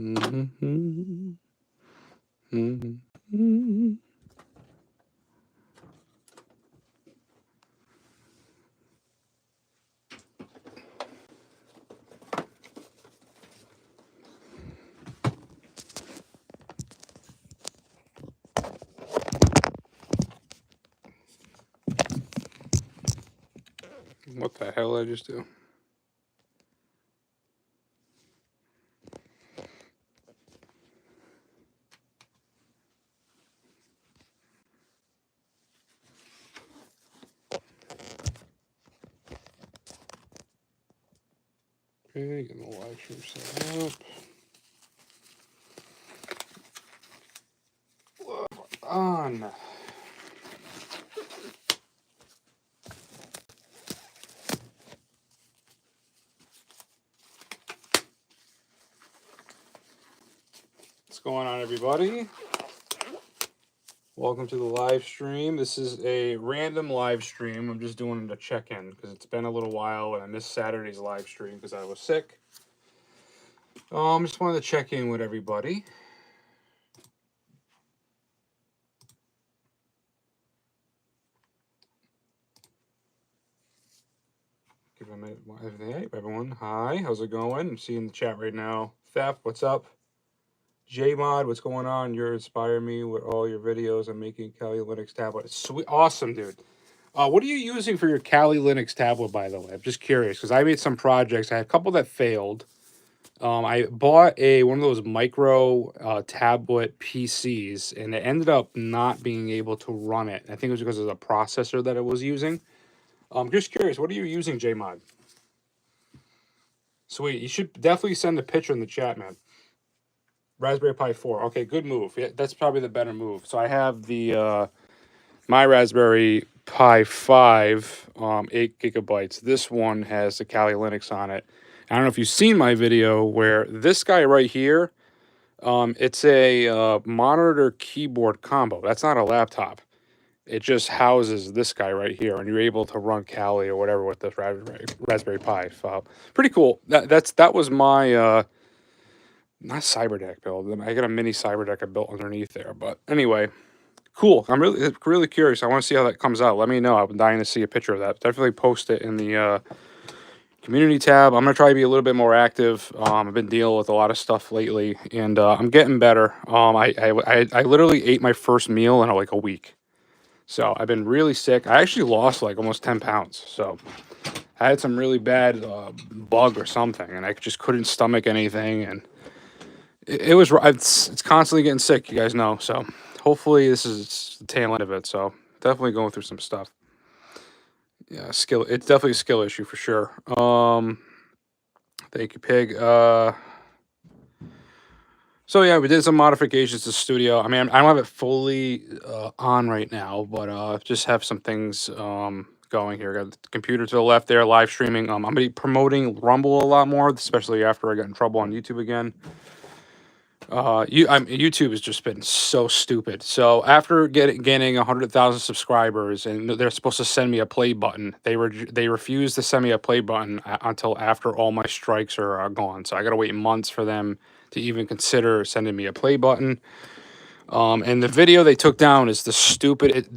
What the hell did I just do? Okay, get the live stream set up. On. What's going on, everybody? Welcome to the live stream. This is a random live stream. I'm just doing a check-in because it's been a little while and I missed Saturday's live stream because I was sick. Just wanted to check in with everybody. Give a minute. Hey, everyone. Hi, how's it going? I'm seeing the chat right now. Theft, what's up? Jmod, what's going on? You're inspiring me with all your videos. I'm making Kali Linux tablet. Sweet, awesome, dude. What are you using for your Kali Linux tablet, by the way? I'm just curious because I made some projects. I had a couple that failed. I bought one of those micro tablet PCs, and it ended up not being able to run it. I think it was because of the processor that it was using. I'm just curious, what are you using, Jmod? Sweet. You should definitely send a picture in the chat, man. Raspberry Pi 4. Okay, good move. Yeah, that's probably the better move. So I have the my Raspberry Pi 5, 8 gigabytes. This one has the Kali Linux on it. I don't know if you've seen my video where this guy right here, it's a monitor keyboard combo. That's not a laptop. It just houses this guy right here, and you're able to run Kali or whatever with this Raspberry Pi file. Pretty cool. That was my not CyberDeck build. I got a mini CyberDeck I built underneath there. But anyway, cool. I'm really curious. I want to see how that comes out. Let me know. I'm dying to see a picture of that. Definitely post it in the community tab. I'm gonna try to be a little bit more active. I've been dealing with a lot of stuff lately, and I'm getting better. I literally ate my first meal in like a week. So I've been really sick. I actually lost like almost 10 pounds. So I had some really bad bug or something, and I just couldn't stomach anything. And it's constantly getting sick, you guys know. So hopefully this is the tail end of it. So definitely going through some stuff. Yeah, it's definitely a skill issue for sure. Thank you, Pig. So yeah, we did some modifications to the studio. I mean, I don't have it fully on right now, but just have some things going here. Got the computer to the left there, live streaming. I'm gonna be promoting Rumble a lot more, especially after I got in trouble on YouTube again. YouTube has just been so stupid. So after gaining 100,000 subscribers, and they're supposed to send me a play button, they refused to send me a play button until after all my strikes are gone. So I gotta wait months for them to even consider sending me a play button. And the video they took down is the stupid.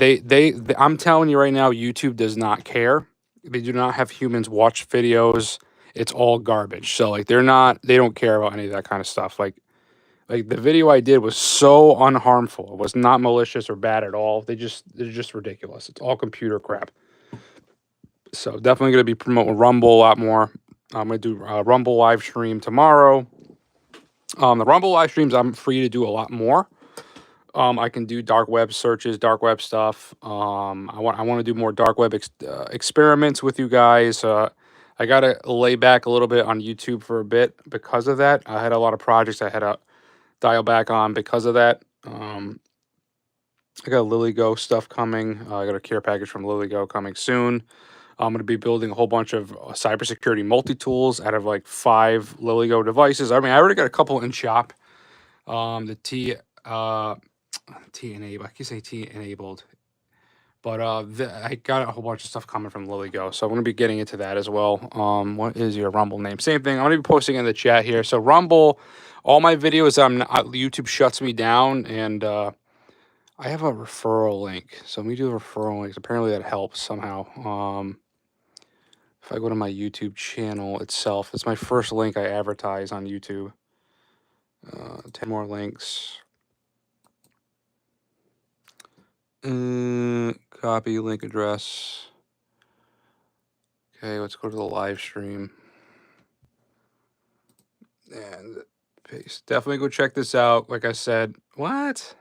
I'm telling you right now, YouTube does not care. They do not have humans watch videos. It's all garbage. So like they don't care about any of that kind of stuff. Like the video I did was so unharmful. It was not malicious or bad at all. They're just ridiculous. It's all computer crap. So definitely gonna be promoting Rumble a lot more. I'm gonna do a Rumble live stream tomorrow. The Rumble live streams, I'm free to do a lot more. I can do dark web searches, dark web stuff. I want to do more dark web experiments with you guys. I gotta lay back a little bit on YouTube for a bit because of that. I had a lot of projects I had to dial back on because of that. I got LilyGo stuff coming. I got a care package from LilyGo coming soon. I'm going to be building a whole bunch of cybersecurity multi-tools out of like 5 LilyGo devices. I mean, I already got a couple in shop. The T enabled. I can say T enabled, but I got a whole bunch of stuff coming from LilyGo, so I'm going to be getting into that as well. What is your Rumble name? Same thing. I'm going to be posting in the chat here. So Rumble, all my videos, YouTube shuts me down, and I have a referral link. So let me do a referral link. Apparently that helps somehow. If I go to my YouTube channel itself, it's my first link I advertise on YouTube. 10 more links. Copy link address. Okay, let's go to the live stream. And paste. Definitely go check this out. Like I said, what?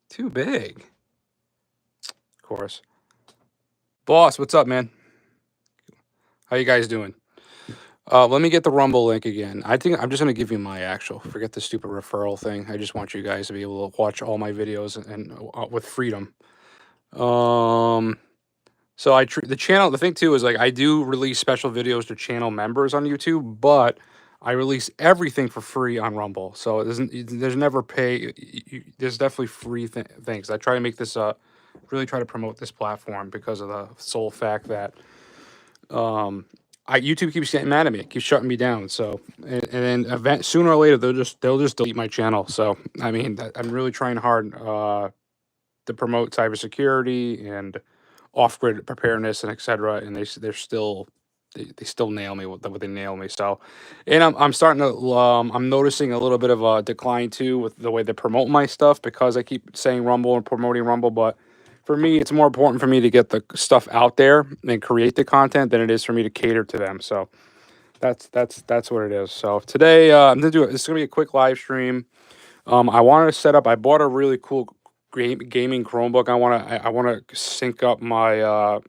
Too big. Of course. Boss, what's up, man? How you guys doing? Let me get the Rumble link again. I think I'm just gonna give you my actual. Forget the stupid referral thing. I just want you guys to be able to watch all my videos and with freedom. So the channel. The thing too is like I do release special videos to channel members on YouTube, but I release everything for free on Rumble. So there's never pay. There's definitely free things. I try to make this really try to promote this platform because of the sole fact that YouTube keeps getting mad at me. It keeps shutting me down. So and then sooner or later they'll just delete my channel. So I mean I'm really trying hard to promote cybersecurity and off-grid preparedness and etc. And they're still they still nail me with what they nail me. So, and I'm starting to I'm noticing a little bit of a decline too with the way they promote my stuff because I keep saying Rumble and promoting Rumble, but for me, it's more important for me to get the stuff out there and create the content than it is for me to cater to them. So that's what it is. So today I'm gonna do it. It's gonna be a quick live stream. I wanted to set up. I bought a really cool gaming Chromebook. I want to sync up my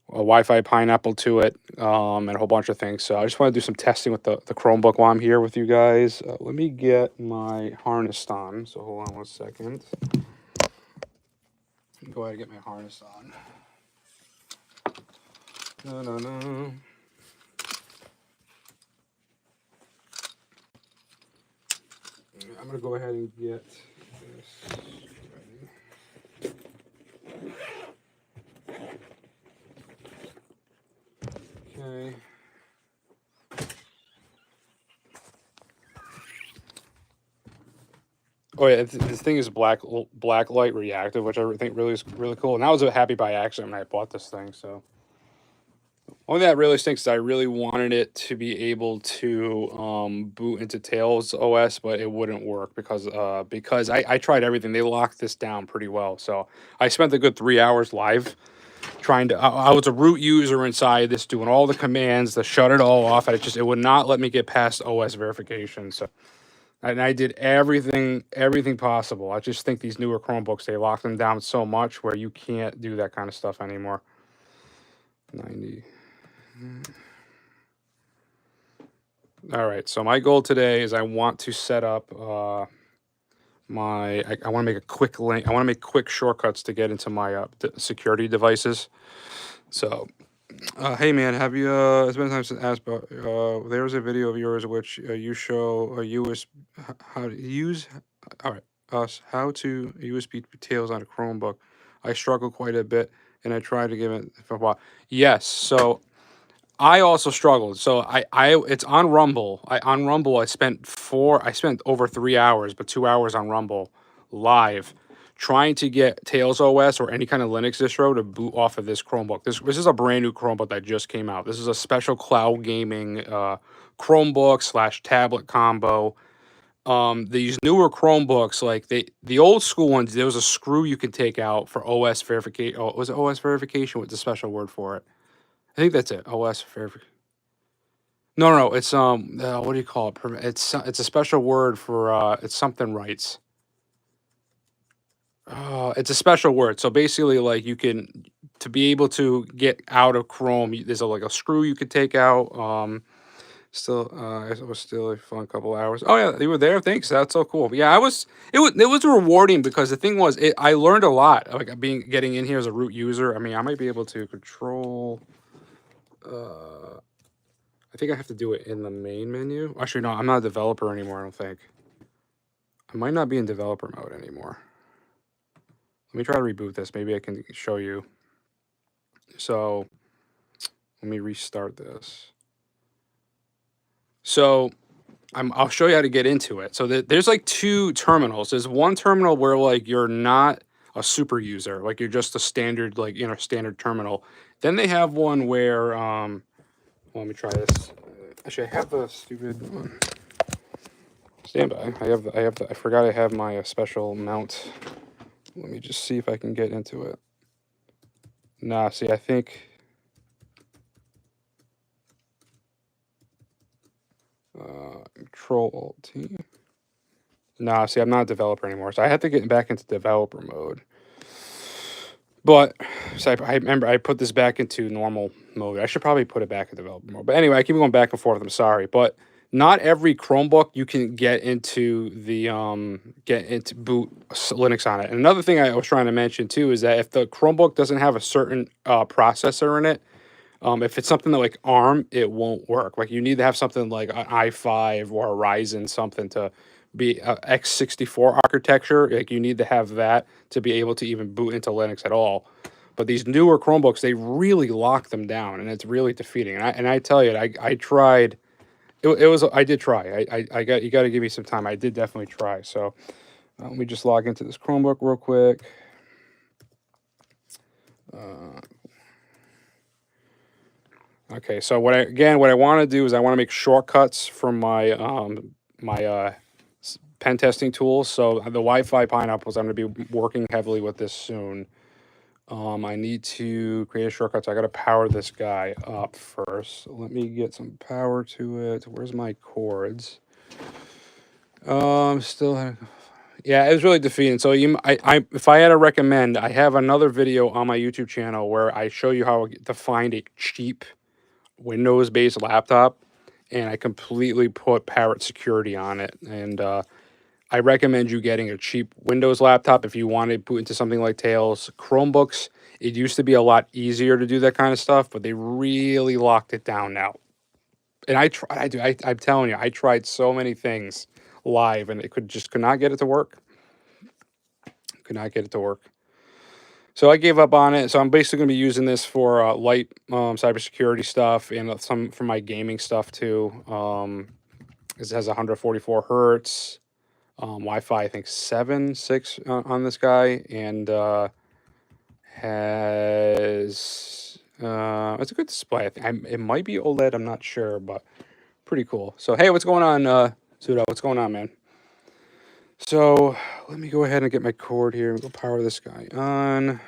Wi-Fi Pineapple to it, and a whole bunch of things. So I just want to do some testing with the Chromebook while I'm here with you guys. Let me get my harness on. So hold on one second. Go ahead and get my harness on. No. I'm gonna go ahead and get this ready. Okay. Oh yeah, this thing is black light reactive, which I think really is really cool. And I was happy by accident when I bought this thing. So only that really stinks is I really wanted it to be able to boot into Tails OS, but it wouldn't work because I tried everything. They locked this down pretty well. So I spent a good 3 hours live trying to. I was a root user inside this, doing all the commands to shut it all off. And it would not let me get past OS verification. So. And I did everything possible. I just think these newer Chromebooks, they lock them down so much where you can't do that kind of stuff anymore. 90. All right, so my goal today is I want to set up I want to make a quick link. I want to make quick shortcuts to get into my security devices. So, hey man, have you it's been time since asked about there's a video of yours which you show a USB how to use all right how to USB Tails on a Chromebook. I struggle quite a bit and I tried to give it for a while. Yes, so I also struggled. So it's on Rumble. I spent over 3 hours, but 2 hours on Rumble live trying to get Tails OS or any kind of Linux distro to boot off of this Chromebook. This is a brand new Chromebook that just came out. This is a special cloud gaming Chromebook / tablet combo. These newer Chromebooks, like the old school ones, there was a screw you could take out for OS verification. Oh, was it OS verification? What's the special word for it? I think that's it. OS verification. No. It's what do you call it? It's a special word for it's something rights. It's a special word. So basically, like you can to be able to get out of Chrome, there's like a screw you could take out. It was still a fun couple hours. Oh yeah, you were there. Thanks. That's so cool. Yeah, it was rewarding because the thing was, I learned a lot. Like getting in here as a root user. I mean, I might be able to control. I think I have to do it in the main menu. Actually, no, I'm not a developer anymore, I don't think. I might not be in developer mode anymore. Let me try to reboot this. Maybe I can show you. So, let me restart this. So I'll show you how to get into it. So there's like two terminals. There's one terminal where like you're not a super user, like you're just a standard, like, you know, standard terminal. Then they have one where, well, let me try this. Actually, I have the stupid one. Stand by. I forgot I have my special mount. Let me just see if I can get into it. Nah, see, I think, Control-Alt-T. Nah, see, I'm not a developer anymore, so I have to get back into developer mode. But so I remember I put this back into normal mode. I should probably put it back in developer mode. But anyway, I keep going back and forth. I'm sorry, but not every Chromebook you can get into the boot Linux on it. And another thing I was trying to mention too is that if the Chromebook doesn't have a certain processor in it, if it's something that like ARM, it won't work. Like you need to have something like an i5 or a Ryzen something to be a x64 architecture. Like you need to have that to be able to even boot into Linux at all. But these newer Chromebooks, they really lock them down, and it's really defeating. And I tell you, I tried. It was I did try. I got you got to give me some time. I did definitely try. So let me just log into this Chromebook real quick. Okay, so what I want to do is I want to make shortcuts from my pen testing tools. So the Wi-Fi pineapples, I'm going to be working heavily with this soon. I need to create a shortcut. So I got to power this guy up first. So let me get some power to it. Where's my cords? Still, yeah, it was really defeating. So if I had to recommend, I have another video on my YouTube channel where I show you how to find a cheap Windows-based laptop, and I completely put Parrot security on it. And I recommend you getting a cheap Windows laptop if you want to boot into something like Tails. Chromebooks, it used to be a lot easier to do that kind of stuff, but they really locked it down now. And I'm telling you, I tried so many things live, and it could not get it to work. Could not get it to work. So I gave up on it. So I'm basically going to be using this for light cybersecurity stuff and some for my gaming stuff too. It has 144 hertz, Wi-Fi, I think 6 on this guy, and has it's a good display. I think it might be OLED. I'm not sure, but pretty cool. So hey, what's going on, Sudo? What's going on, man? So let me go ahead and get my cord here and go power this guy on.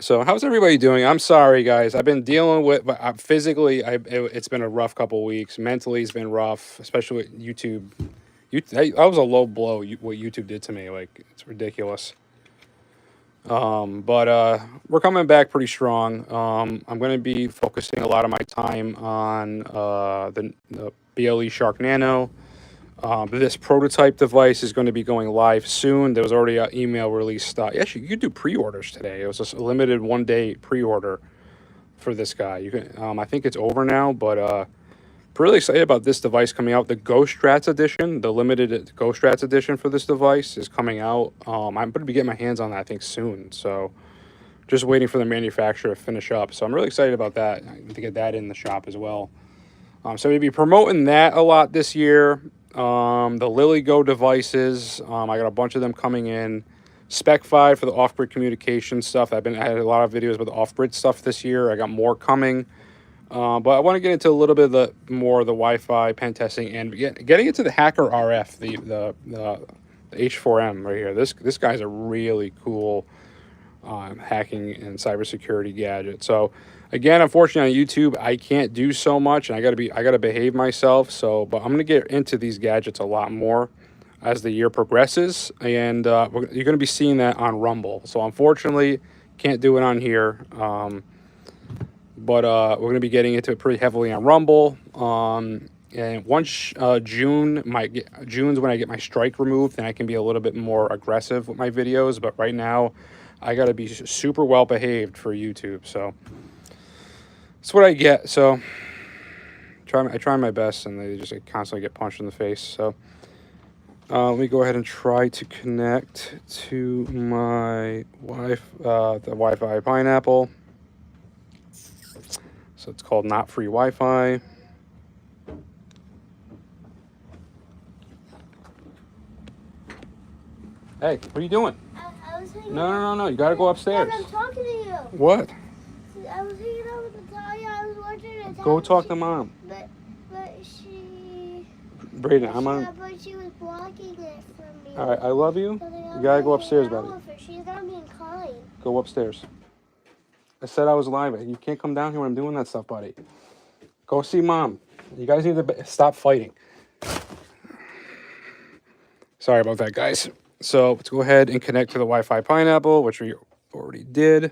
So how's everybody doing? I'm sorry, guys. I've been dealing with, but physically, it's been a rough couple of weeks. Mentally, it's been rough, especially with YouTube. That was a low blow, what YouTube did to me. Like, it's ridiculous. But we're coming back pretty strong. I'm going to be focusing a lot of my time on the BLE Shark Nano. This prototype device is going to be going live soon. There was already an email release. Actually, you could do pre-orders today. It was just a limited one-day pre-order for this guy. You can, I think it's over now, but really excited about this device coming out. The GhostStrats edition, the limited GhostStrats edition for this device is coming out. I'm going to be getting my hands on that, I think, soon. So just waiting for the manufacturer to finish up. So I'm really excited about that, to get that in the shop as well. So we'll be promoting that a lot this year. The LilyGo devices, I got a bunch of them coming in. Spec 5 for the off-grid communication stuff. I had a lot of videos about the off-grid stuff this year. I got more coming. But I want to get into a little bit of the Wi-Fi pen testing and getting into the Hacker RF, the H4M right here. This guy's a really cool hacking and cybersecurity gadget. So again, unfortunately on YouTube, I can't do so much, and I gotta behave myself. So, but I'm gonna get into these gadgets a lot more as the year progresses, and you're gonna be seeing that on Rumble. So unfortunately, can't do it on here. But we're gonna be getting into it pretty heavily on Rumble. And once June's when I get my strike removed, then I can be a little bit more aggressive with my videos. But right now, I got to be super well behaved for YouTube. So that's what I get. So I try my best, and they just constantly get punched in the face. So let me go ahead and try to connect to my the Wi-Fi Pineapple. So it's called Not Free Wi-Fi. Hey, what are you doing? I was hanging No. You gotta go upstairs. I'm talking to you. What? I was hanging out with Natalia. I was watching Natalia. Go talk to mom. But she... Brayden, I'm on. But she was blocking it from me. All right, I love you. You gotta go upstairs, buddy. She's not being kind. Go upstairs. I said I was live. You can't come down here when I'm doing that stuff, buddy. Go see mom. You guys need to stop fighting. Sorry about that, guys. So let's go ahead and connect to the Wi-Fi Pineapple, which we already did.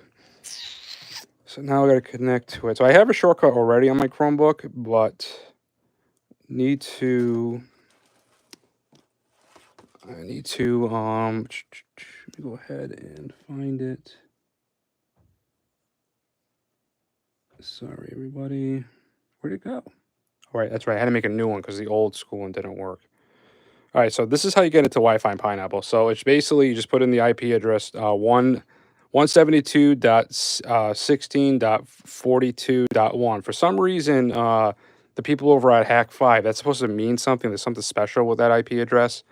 So now I got to connect to it. So I have a shortcut already on my Chromebook, but I need to let me go ahead and find it. Sorry, everybody. Where'd it go? All right, that's right. I had to make a new one because the old school one didn't work. All right, so this is how you get into Wi-Fi Pineapple. So it's basically you just put in the IP address 172.16.42.1. For some reason, the people over at Hack5, that's supposed to mean something. There's something special with that IP address.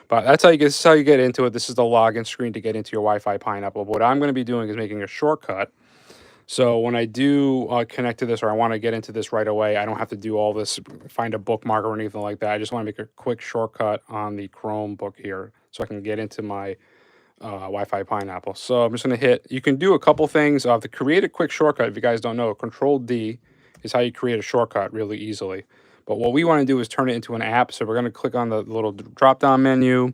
But that's how you get. This is how you get into it. This is the login screen to get into your Wi-Fi Pineapple. But what I'm going to be doing is making a shortcut. So when I do connect to this, or I want to get into this right away, I don't have to do all this, find a bookmark or anything like that. I just want to make a quick shortcut on the Chromebook here so I can get into my Wi-Fi Pineapple. So I'm just going to hit, you can do a couple things. To create a quick shortcut, if you guys don't know, Control-D is how you create a shortcut really easily. But what we want to do is turn it into an app. So we're going to click on the little drop-down menu.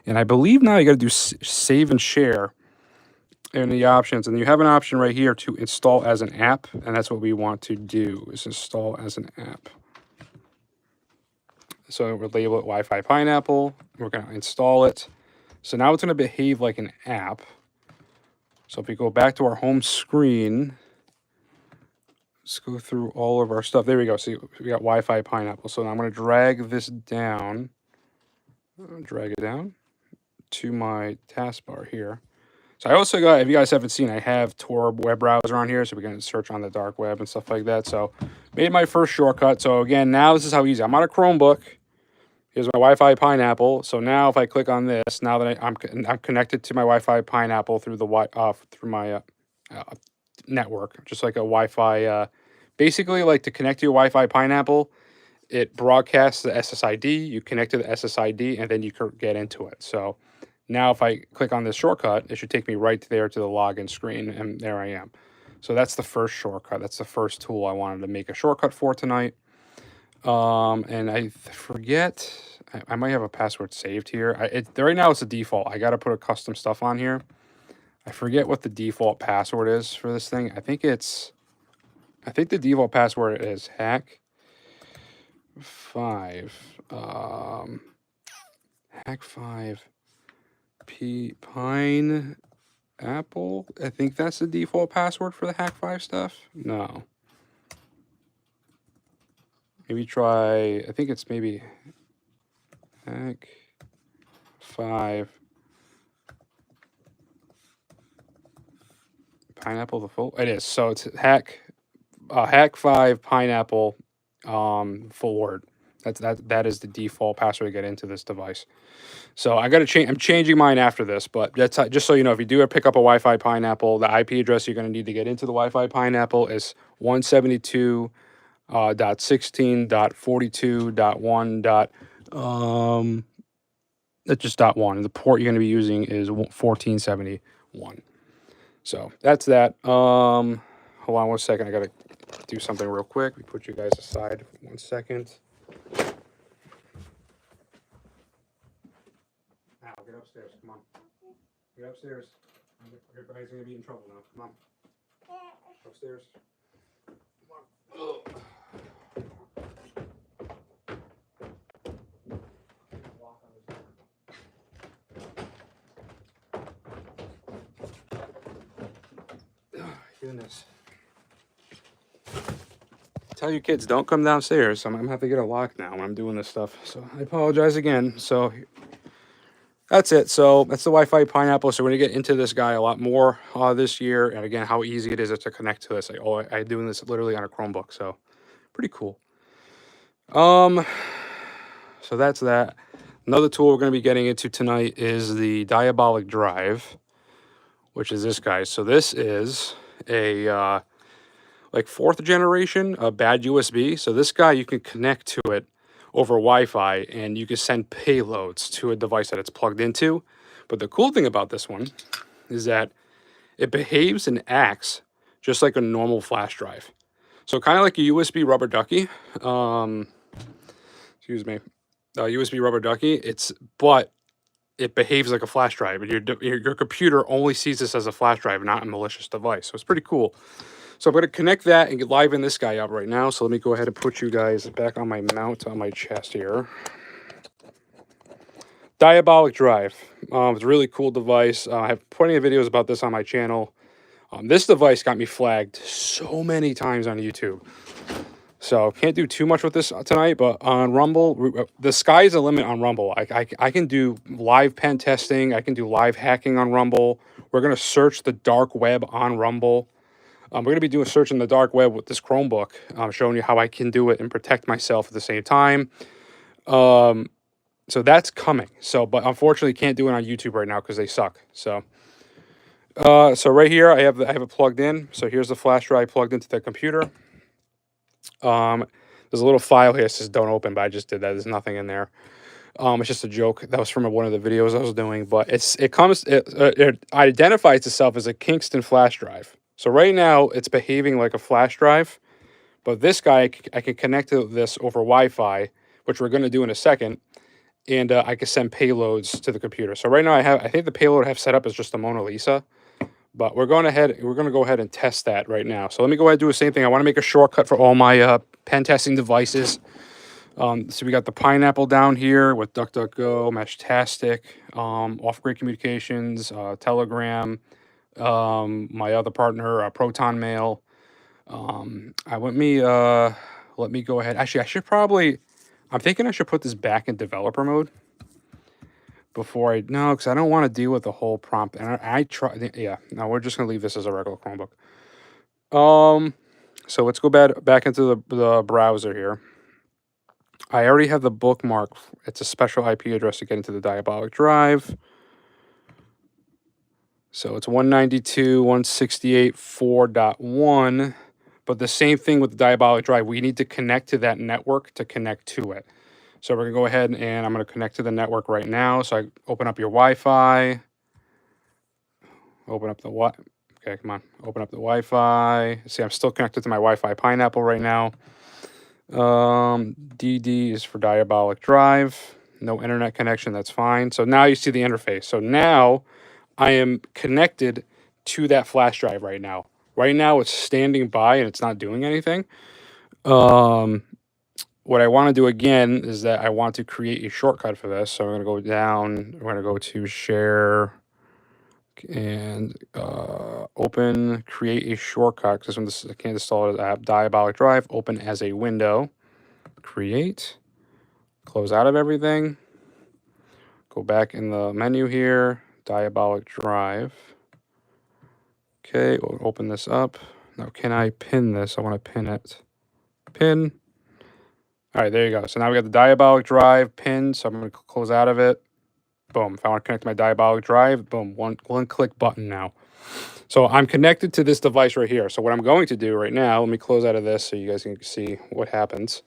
And I believe now you got to do save and share in the options, and you have an option right here to install as an app, and that's what we want to do, is install as an app. So we'll label it Wi-Fi Pineapple. We're going to install it. So now it's going to behave like an app. So if we go back to our home screen, let's go through all of our stuff. There we go. See, we got Wi-Fi Pineapple. So now I'm going to drag this down, drag it down to my taskbar here. So I also got, if you guys haven't seen, I have Tor web browser on here, so we can search on the dark web and stuff like that. So made my first shortcut. So again, now this is how easy. I'm on a Chromebook. Here's my Wi-Fi Pineapple. So now if I click on this, now that I'm connected to my Wi-Fi Pineapple through the through my network, just like a Wi-Fi. Basically, like to connect to your Wi-Fi Pineapple, it broadcasts the SSID. You connect to the SSID, and then you can get into it. So now if I click on this shortcut, it should take me right there to the login screen, and there I am. So that's the first shortcut. That's the first tool I wanted to make a shortcut for tonight. And I forget, I might have a password saved here. Right now it's the default. I got to put a custom stuff on here. I forget what the default password is for this thing. I think the default password is hack5. Hack5 Pineapple. I think that's the default password for the Hack5 stuff. No. Maybe try, I think it's maybe Hack5 Pineapple, the full, it is. So it's Hack5 Pineapple full word. That is the default password to get into this device. So I got to change. I'm changing mine after this, but that's just so you know. If you do pick up a Wi-Fi Pineapple, the IP address you're going to need to get into the Wi-Fi Pineapple is 172.16.42.1. That's just .1. The port you're going to be using is 1471. So that's that. Hold on 1 second. I got to do something real quick. We put you guys aside for 1 second. Now, get upstairs. Come on. Get upstairs. Everybody's going to be in trouble now. Come on. Upstairs. Come on. Oh. Goodness. Tell your kids, don't come downstairs. I'm going to have to get a lock now when I'm doing this stuff. So I apologize again. So that's it. So that's the Wi-Fi Pineapple. So we're going to get into this guy a lot more this year. And again, how easy it is to connect to this. I'm doing this literally on a Chromebook. So pretty cool. So that's that. Another tool we're going to be getting into tonight is the Diabolic drive, which is this guy. So this is a like 4th generation bad USB. So this guy, you can connect to it over Wi-Fi, and you can send payloads to a device that it's plugged into. But the cool thing about this one is that it behaves and acts just like a normal flash drive. So kind of like a USB rubber ducky. Excuse me, USB rubber ducky. But it behaves like a flash drive, and your computer only sees this as a flash drive, not a malicious device. So it's pretty cool. So I'm going to connect that and get live in this guy up right now. So let me go ahead and put you guys back on my mount on my chest here. Diabolic drive. It's a really cool device. I have plenty of videos about this on my channel. This device got me flagged so many times on YouTube. So can't do too much with this tonight, but on Rumble, the sky's the limit on Rumble. I can do live pen testing. I can do live hacking on Rumble. We're going to search the dark web on Rumble. We're going to be doing searching the dark web with this Chromebook, showing you how I can do it and protect myself at the same time. So that's coming. But unfortunately, can't do it on YouTube right now because they suck. So right here, I have it plugged in. So here's the flash drive plugged into the computer. There's a little file here that says don't open, but I just did that. There's nothing in there. It's just a joke. That was from one of the videos I was doing, but it identifies itself as a Kingston flash drive. So right now it's behaving like a flash drive, but this guy, I can connect to this over Wi-Fi, which we're going to do in a second, and I can send payloads to the computer. So right now I think the payload I have set up is just a Mona Lisa, but we're going to go ahead and test that right now. So let me go ahead and do the same thing. I want to make a shortcut for all my pen testing devices. So we got the Pineapple down here with DuckDuckGo, Meshtastic, Off-Grid Communications, Telegram, my other partner, Proton Mail. Let me go ahead. Actually, I'm thinking I should put this back in developer mode before no, because I don't want to deal with the whole prompt. And I try, yeah, no, we're just going to leave this as a regular Chromebook. So let's go back into the browser here. I already have the bookmark. It's a special IP address to get into the Diabolic drive. So it's 192.168.4.1. But the same thing with the Diabolic drive. We need to connect to that network to connect to it. So we're going to go ahead and I'm going to connect to the network right now. So I open up your Wi-Fi. Open up the what? Okay, come on. Open up the Wi-Fi. See, I'm still connected to my Wi-Fi Pineapple right now. DD is for Diabolic drive. No internet connection, that's fine. So now you see the interface. So now I am connected to that flash drive right now. Right now it's standing by and it's not doing anything. What I want to do again is that I want to create a shortcut for this. So I'm going to go down. We're going to go to share and open, create a shortcut because I can't install it as app. Diabolic drive, open as a window. Create, close out of everything, go back in the menu here, Diabolic drive. Okay, we'll open this up. Now, can I pin this? I want to pin it. Pin. All right, there you go. So now we got the Diabolic drive pinned. So I'm going to close out of it. Boom. If I want to connect to my Diabolic drive, boom, one click button now. So I'm connected to this device right here. So what I'm going to do right now, let me close out of this so you guys can see what happens.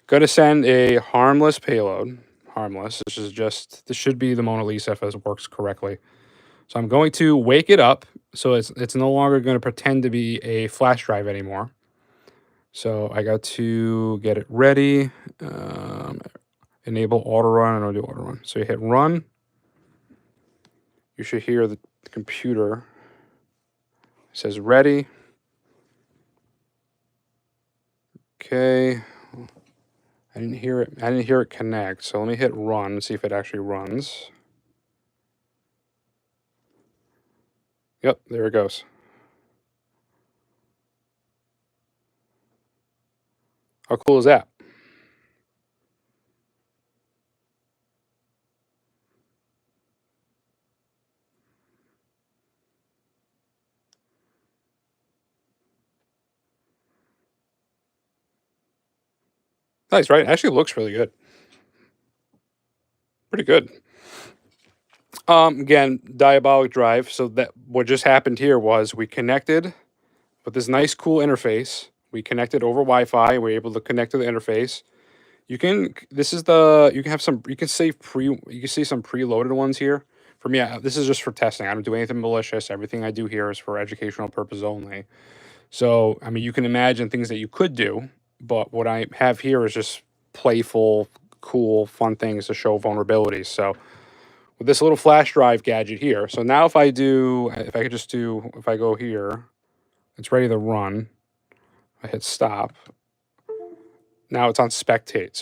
Going to send a harmless payload. Harmless. This should be the Mona Lisa if it works correctly. So I'm going to wake it up. So it's no longer going to pretend to be a flash drive anymore. So I got to get it ready. Enable auto run, and I'll do auto run. So you hit run. You should hear the computer. It says ready. Okay. I didn't hear it connect. So let me hit run and see if it actually runs. Yep, there it goes. How cool is that? Nice, right? It actually looks really good. Pretty good. Again, Diabolic drive. So that what just happened here was we connected with this nice, cool interface. We connected over Wi-Fi. We're able to connect to the interface. You can. This is the. You can have some. You can save pre. You can see some preloaded ones here. For me, this is just for testing. I don't do anything malicious. Everything I do here is for educational purposes only. So, I mean, you can imagine things that you could do, but what I have here is just playful, cool, fun things to show vulnerabilities. So, with this little flash drive gadget here. So now if I go here, it's ready to run. I hit stop. Now it's on spectate.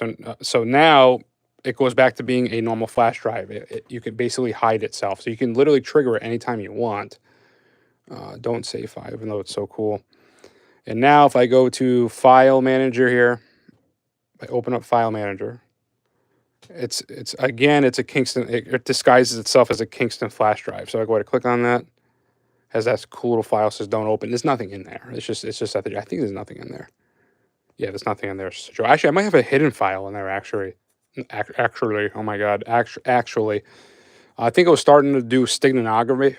So now it goes back to being a normal flash drive. You can basically hide itself. So you can literally trigger it anytime you want. Don't save file, even though it's so cool. And now if I go to File Manager here, I open up File Manager. It's a Kingston. It disguises itself as a Kingston flash drive. So I go ahead and click on that. Has that cool little file, says don't open. There's nothing in there. It's just that I think there's nothing in there. Yeah, there's nothing in there. So actually, I might have a hidden file in there. Actually, oh my god, actually, I think I was starting to do stignonography.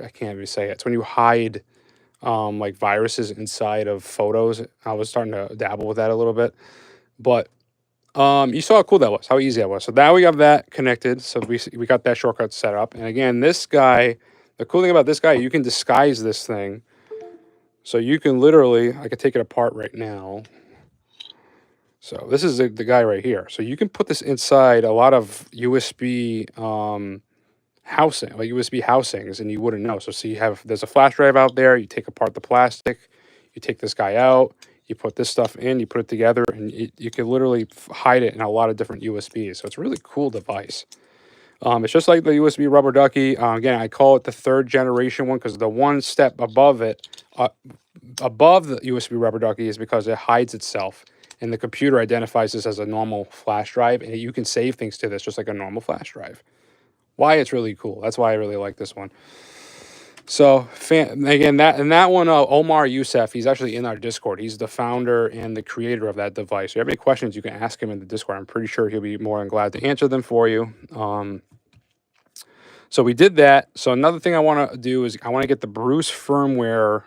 I can't even say it. It's when you hide like viruses inside of photos. I was starting to dabble with that a little bit, but you saw how cool that was, how easy that was. So now we have that connected. So we got that shortcut set up. And again, this guy, the cool thing about this guy, you can disguise this thing. So you can literally, I could take it apart right now. So this is the guy right here. So you can put this inside a lot of USB housing, like USB housings, and you wouldn't know. So see, there's a flash drive out there. You take apart the plastic, you take this guy out, you put this stuff in, you put it together, and you can literally hide it in a lot of different USBs. So it's a really cool device. It's just like the USB rubber ducky. Again, I call it the 3rd generation one because the one step above it, above the USB rubber ducky, is because it hides itself. And the computer identifies this as a normal flash drive, and you can save things to this just like a normal flash drive. Why it's really cool. That's why I really like this one. So again, that one, Omar Youssef, he's actually in our Discord. He's the founder and the creator of that device. If you have any questions, you can ask him in the Discord. I'm pretty sure he'll be more than glad to answer them for you. So we did that. So another thing I want to do is I want to get the Bruce firmware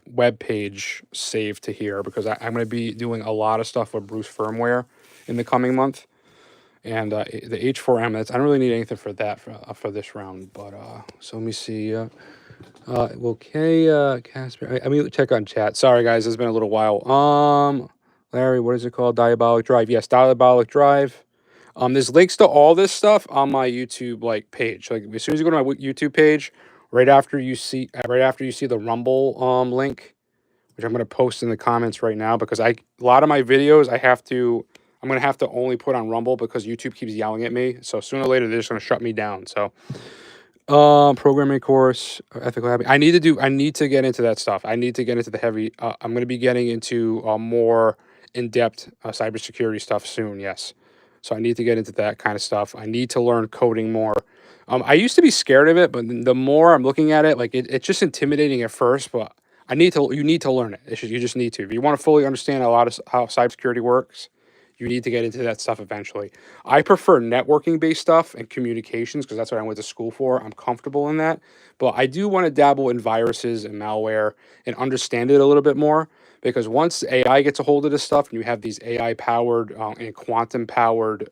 web page saved to here because I'm going to be doing a lot of stuff with Bruce firmware in the coming month. And the H4M, I don't really need anything for that for this round. But so let me see. Okay, Casper. I mean, check on chat. Sorry, guys, it's been a little while. Larry, what is it called? Diabolic Drive. Yes, Diabolic Drive. There's links to all this stuff on my YouTube page. Like as soon as you go to my YouTube page, right after you see the Rumble link, which I'm going to post in the comments right now because a lot of my videos I'm going to have to only put on Rumble because YouTube keeps yelling at me. So sooner or later, they're just going to shut me down. So, programming course, ethical hacking. I need to get into that stuff. I need to get into the heavy. I'm going to be getting into more in-depth cybersecurity stuff soon. Yes. So I need to get into that kind of stuff. I need to learn coding more. I used to be scared of it, but the more I'm looking at it, like it's just intimidating at first, but you need to learn it. You just need to. If you want to fully understand a lot of how cybersecurity works, you need to get into that stuff eventually. I prefer networking-based stuff and communications because that's what I went to school for. I'm comfortable in that. But I do want to dabble in viruses and malware and understand it a little bit more because once AI gets a hold of this stuff and you have these AI-powered and quantum-powered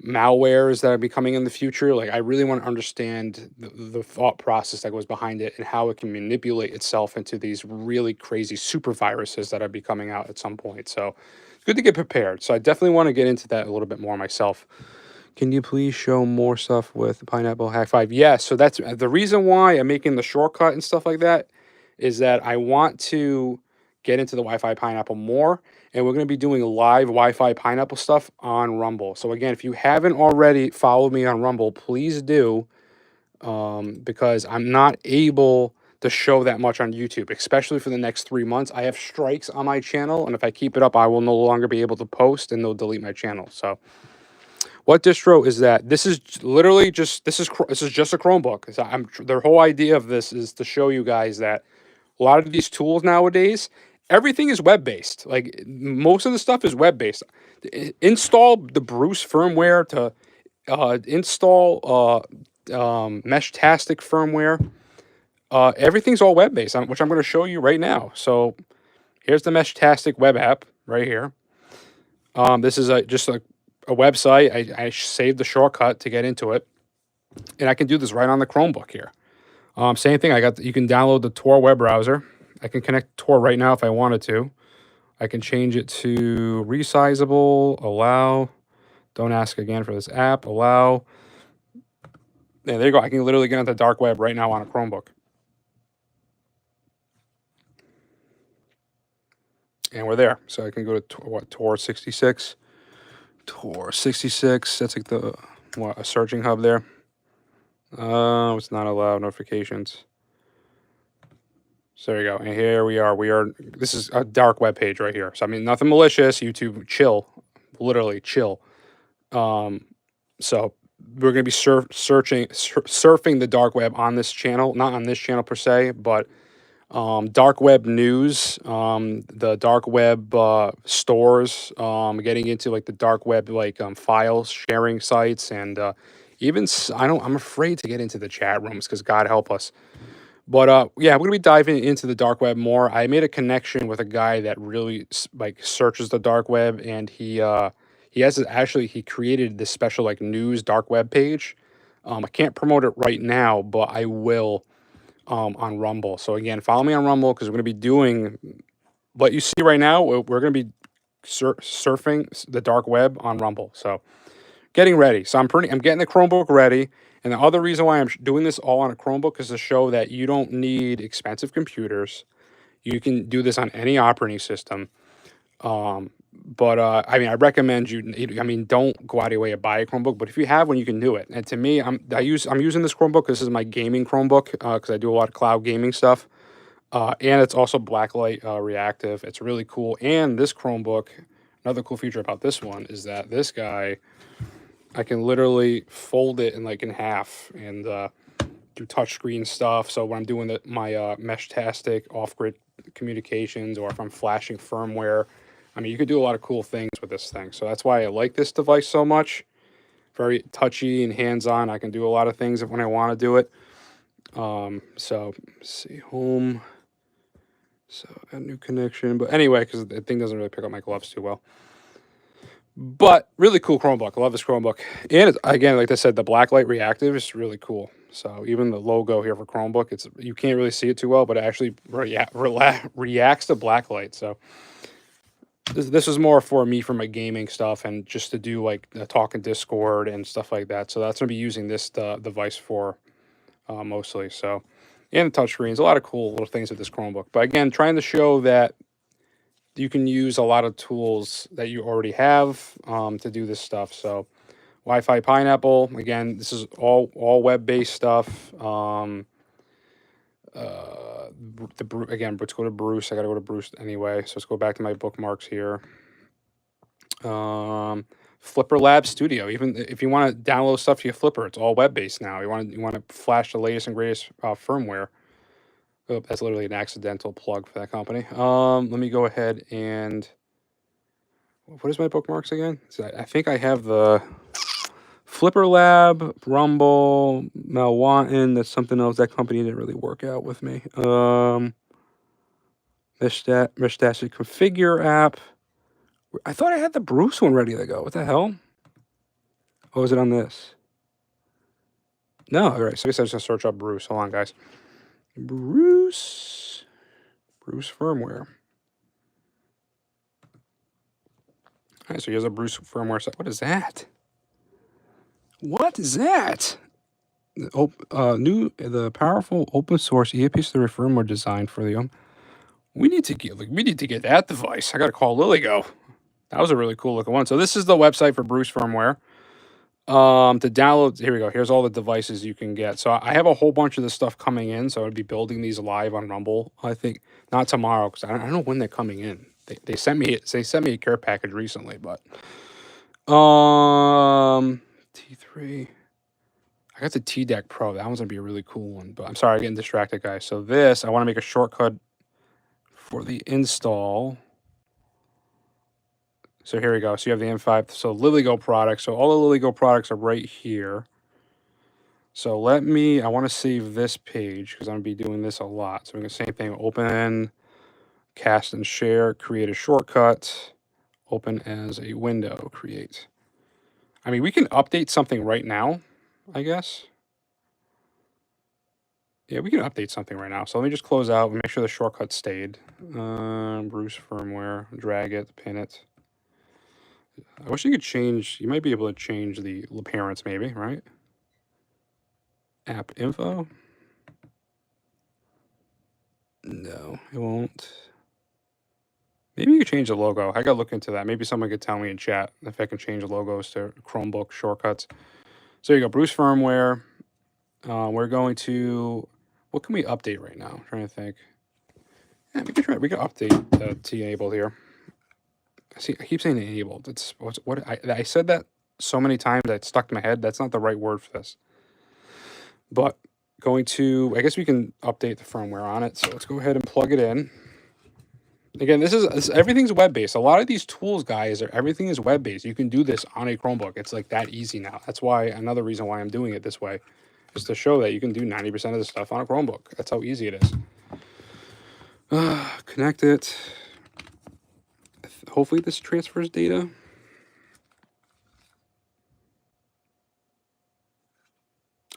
malwares that are becoming in the future, like I really want to understand the thought process that goes behind it and how it can manipulate itself into these really crazy super viruses that are be coming out at some point. So good to get prepared. So I definitely want to get into that a little bit more myself. Can you please show more stuff with Pineapple Hack 5? Yes. So that's the reason why I'm making the shortcut and stuff like that is that I want to get into the Wi-Fi Pineapple more. And we're going to be doing live Wi-Fi Pineapple stuff on Rumble. So again, if you haven't already followed me on Rumble, please do because I'm not able to show that much on YouTube, especially for the next 3 months. I have strikes on my channel, and if I keep it up, I will no longer be able to post, and they'll delete my channel. So, what distro is that? This is literally just this is just a Chromebook. Their whole idea of this is to show you guys that a lot of these tools nowadays, everything is web-based. Like most of the stuff is web-based. Install the Bruce firmware to install Meshtastic firmware. Everything's all web-based, which I'm going to show you right now. So here's the Meshtastic web app right here. This is just a website. I saved the shortcut to get into it, and I can do this right on the Chromebook here. Same thing. You can download the Tor web browser. I can connect Tor right now if I wanted to. I can change it to resizable, allow. Don't ask again for this app, allow. Yeah, there you go. I can literally get into the dark web right now on a Chromebook. And we're there. So I can go to Tor 66. Tor 66. That's like a searching hub there. It's not allowed notifications. So there you go. And here we are. This is a dark web page right here. So I mean, nothing malicious. YouTube, chill, literally chill. So we're going to be surfing the dark web on this channel, not on this channel per se, but dark web news, the dark web stores, getting into like the dark web like file sharing sites, and even I'm afraid to get into the chat rooms because God help us. But yeah, we're gonna be diving into the dark web more. I made a connection with a guy that really like searches the dark web, and he created this special like news dark web page. I can't promote it right now, but I will on Rumble. So again, follow me on Rumble because we're gonna be doing what you see right now. We're gonna be surfing the dark web on Rumble. So getting ready. So I'm getting the Chromebook ready. And the other reason why I'm doing this all on a Chromebook is to show that you don't need expensive computers. You can do this on any operating system. But I mean, I recommend don't go out of your way to buy a Chromebook. But if you have one, you can do it. And to me, I'm using this Chromebook. This is my gaming Chromebook because I do a lot of cloud gaming stuff. And it's also blacklight reactive. It's really cool. And this Chromebook, another cool feature about this one is that this guy, I can literally fold it in half and do touchscreen stuff. So when I'm doing my Meshtastic off-grid communications, or if I'm flashing firmware, I mean, you could do a lot of cool things with this thing. So that's why I like this device so much. Very touchy and hands-on. I can do a lot of things when I want to do it. So let's see, home. So a new connection. But anyway, because the thing doesn't really pick up my gloves too well. But really cool Chromebook. I love this Chromebook. And again, like I said, the blacklight reactive is really cool. So even the logo here for Chromebook, you can't really see it too well, but it actually reacts to blacklight. So this is more for me for my gaming stuff and just to do like talk in Discord and stuff like that. So that's going to be using this device for mostly. So, and the touchscreens, a lot of cool little things with this Chromebook. But again, trying to show that you can use a lot of tools that you already have to do this stuff. So Wi-Fi Pineapple, again, this is all web-based stuff. Again, let's go to Bruce. I got to go to Bruce anyway. So let's go back to my bookmarks here. Flipper Lab Studio. Even if you want to download stuff to your Flipper, it's all web-based now. You want to flash the latest and greatest firmware. Oh, that's literally an accidental plug for that company. Let me go ahead and... What is my bookmarks again? So I think I have the Flipper Lab, Rumble, Malwanton. That's something else. That company didn't really work out with me. Meshtastic Configure app. I thought I had the Bruce one ready to go. What the hell? Oh, is it on this? No, all right. So I guess I was going to search up Bruce. Hold on, guys. Bruce firmware. All right, so here's a Bruce firmware set. What is that? What is that? The powerful open source EAP3 firmware design for the we need to get that device. I got to call LilyGo. That was a really cool looking one. So this is the website for Bruce firmware. To download, here we go. Here's all the devices you can get. So I have a whole bunch of this stuff coming in. So I'll be building these live on Rumble. I think not tomorrow because I don't know when they're coming in. They sent me a care package recently, but T3. I got the T-Deck Pro. That one's gonna be a really cool one. But I'm sorry, I'm getting distracted, guys. So this, I want to make a shortcut for the install. So here we go. So you have the M5. So LilyGo products. So all the LilyGo products are right here. So I want to save this page because I'm going to be doing this a lot. So we're going to same thing, open, cast and share, create a shortcut, open as a window, create. I mean, we can update something right now, I guess. Yeah, we can update something right now. So let me just close out and make sure the shortcut stayed. Bruce firmware, drag it, pin it. I wish you could change, you might be able to change the appearance maybe, right? App info. No, it won't. Maybe you could change the logo. I gotta look into that. Maybe someone could tell me in chat if I can change the logos to Chromebook shortcuts. So there you go, Bruce firmware. We're going to, what can we update right now? I'm trying to think. Yeah, we can update T enabled here. See, I keep saying enabled. It's what I said that so many times that it stuck in my head. That's not the right word for this. But going to, I guess we can update the firmware on it. So let's go ahead and plug it in. Again, everything's web-based. A lot of these tools, guys, everything is web-based. You can do this on a Chromebook. It's like that easy now. That's why, another reason why I'm doing it this way is to show that you can do 90% of the stuff on a Chromebook. That's how easy it is. Connect it. Hopefully this transfers data.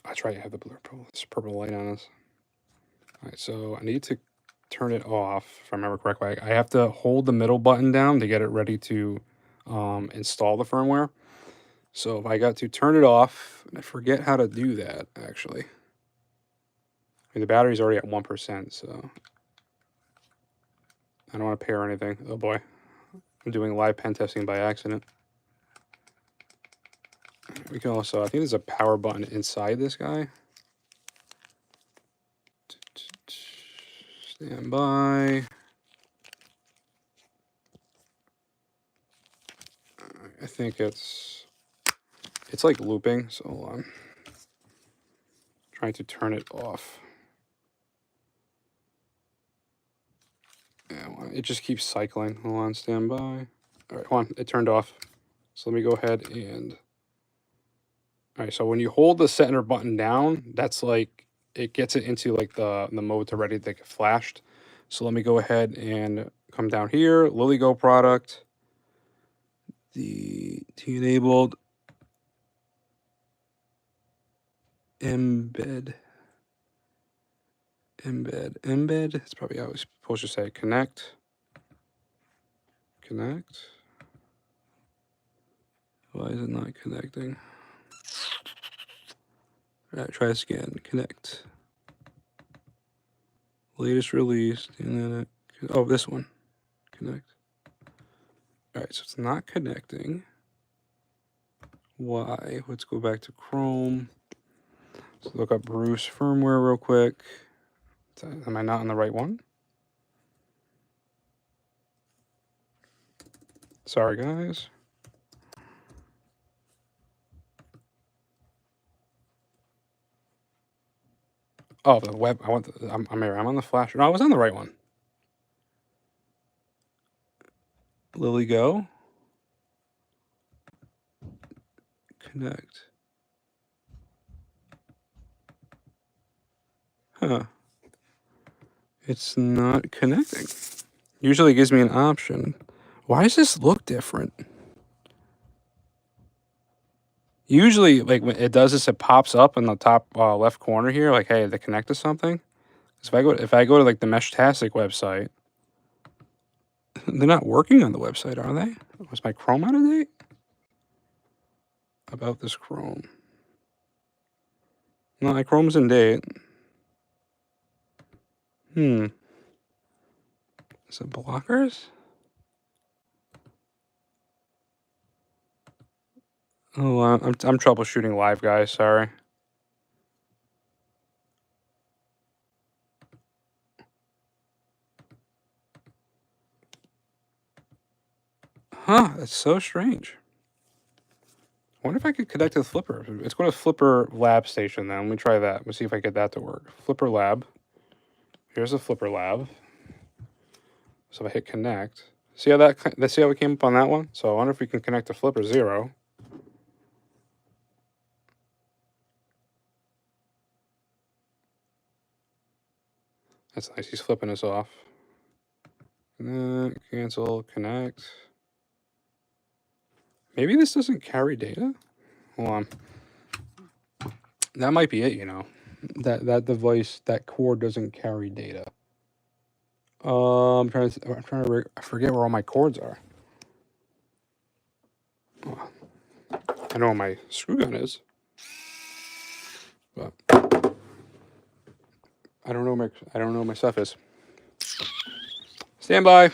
That's right, I have the purple light on this. All right, so I need to turn it off, if I remember correctly. I have to hold the middle button down to get it ready to install the firmware. So if I got to turn it off, I forget how to do that, actually. I mean, the battery's already at 1%, so I don't want to pair anything. Oh boy, I'm doing live pen testing by accident. We can also, I think there's a power button inside this guy. Stand by. I think it's like looping, so hold on. Trying to turn it off. Yeah, it just keeps cycling. Hold on, stand by. All right, hold on, it turned off. So let me go ahead and, all right, so when you hold the center button down, that's like, it gets it into like the mode to ready to get flashed. So let me go ahead and come down here, LilyGo product, the T-enabled, embed. It's probably how I was supposed to say connect. Why is it not connecting? All right, try this again. Connect. Latest release. Oh, this one. Connect. All right, so it's not connecting. Why? Let's go back to Chrome. Let's look up Bruce firmware real quick. Am I not on the right one? Sorry, guys. Oh, the web. I'm on the flash. No, I was on the right one. LilyGo. Connect. Huh. It's not connecting. Usually it gives me an option. Why does this look different? Usually, like when it does this, it pops up in the top left corner here, like, hey, to connect to something. So if I go to like the Meshtastic website, they're not working on the website, are they? Was my Chrome out of date? About this Chrome. No, my Chrome's in date. Is it blockers? Oh, I'm troubleshooting live, guys. Sorry. Huh? That's so strange. I wonder if I could connect to the Flipper. Let's go to Flipper Lab Station then. Let me try that. Let's see if I get that to work. Flipper Lab. Here's a Flipper Lab. So if I hit connect, see how let's see how we came up on that one? So I wonder if we can connect to flipper 0. That's nice, he's flipping us off. Cancel, connect. Maybe this doesn't carry data? Hold on. That might be it, you know. That device, that cord doesn't carry data. I forget where all my cords are. Oh, I know where my screw gun is, but I don't know where my stuff is. Stand by.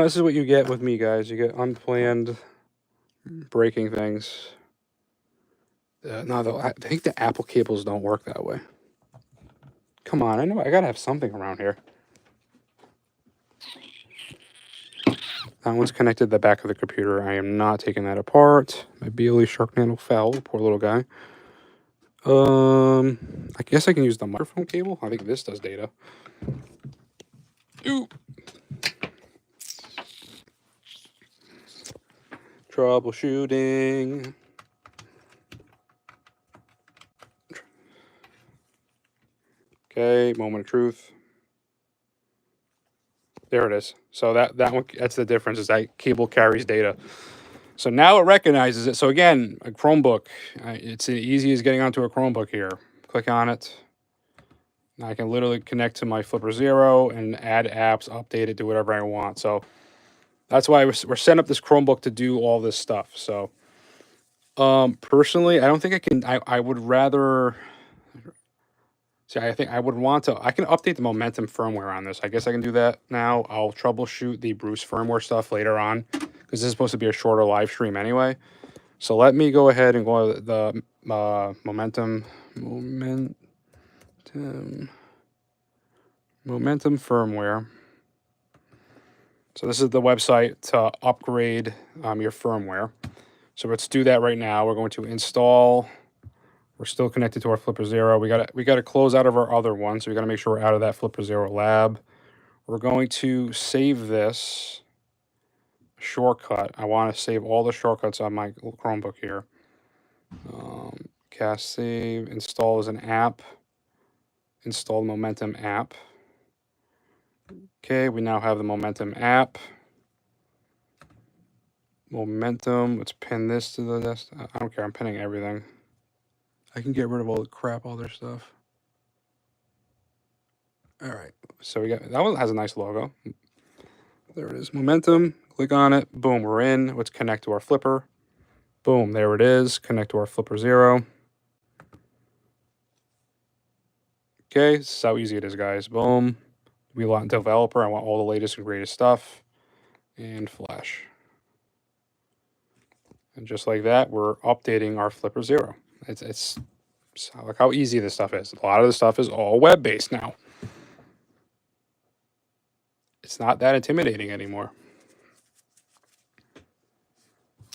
This is what you get with me, guys. You get unplanned breaking things. No, though, I think the Apple cables don't work that way. Come on, I know I gotta have something around here. That one's connected to the back of the computer. I am not taking that apart. My BLE Sharknado fell. Poor little guy. I guess I can use the microphone cable. I think this does data. Ooh. Troubleshooting. Okay, moment of truth. There it is. So that one, that's the difference, is that cable carries data. So now it recognizes it. So again, a Chromebook, it's as easy as getting onto a Chromebook here. Click on it. Now I can literally connect to my Flipper 0 and add apps, update it, do whatever I want. So that's why we're setting up this Chromebook to do all this stuff. So personally, I don't think I can. I would rather. See, I think I would want to. I can update the Momentum firmware on this. I guess I can do that now. I'll troubleshoot the Bruce firmware stuff later on, because this is supposed to be a shorter live stream anyway. So let me go ahead and go to the Momentum firmware. So this is the website to upgrade your firmware. So let's do that right now. We're going to install. We're still connected to our Flipper 0. We got to close out of our other one, so we got to make sure we're out of that Flipper 0 lab. We're going to save this shortcut. I want to save all the shortcuts on my Chromebook here. Cast save, install as an app. Install the Momentum app. Okay, we now have the Momentum app. Momentum, let's pin this to the desktop. I don't care, I'm pinning everything. I can get rid of all the crap, other stuff. All right, so we got, that one has a nice logo. There it is, Momentum, click on it, boom, we're in. Let's connect to our Flipper. Boom, there it is, connect to our Flipper 0. Okay, this is how easy it is, guys. Boom, we want developer, I want all the latest and greatest stuff, and flash. And just like that, we're updating our Flipper 0. It's look how easy this stuff is. A lot of the stuff is all web-based now. It's not that intimidating anymore.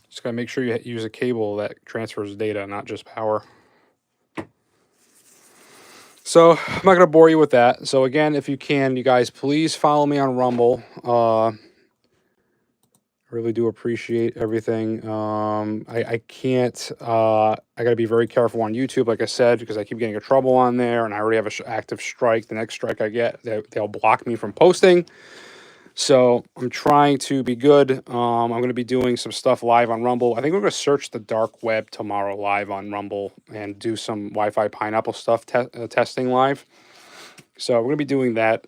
Just gotta make sure you use a cable that transfers data, not just power. So I'm not gonna bore you with that. So again, if you can, you guys, please follow me on Rumble. Really do appreciate everything. I can't. I got to be very careful on YouTube, like I said, because I keep getting in trouble on there, and I already have an active strike. The next strike I get, they'll block me from posting. So I'm trying to be good. I'm going to be doing some stuff live on Rumble. I think we're going to search the dark web tomorrow live on Rumble and do some Wi-Fi Pineapple stuff testing live. So we're going to be doing that.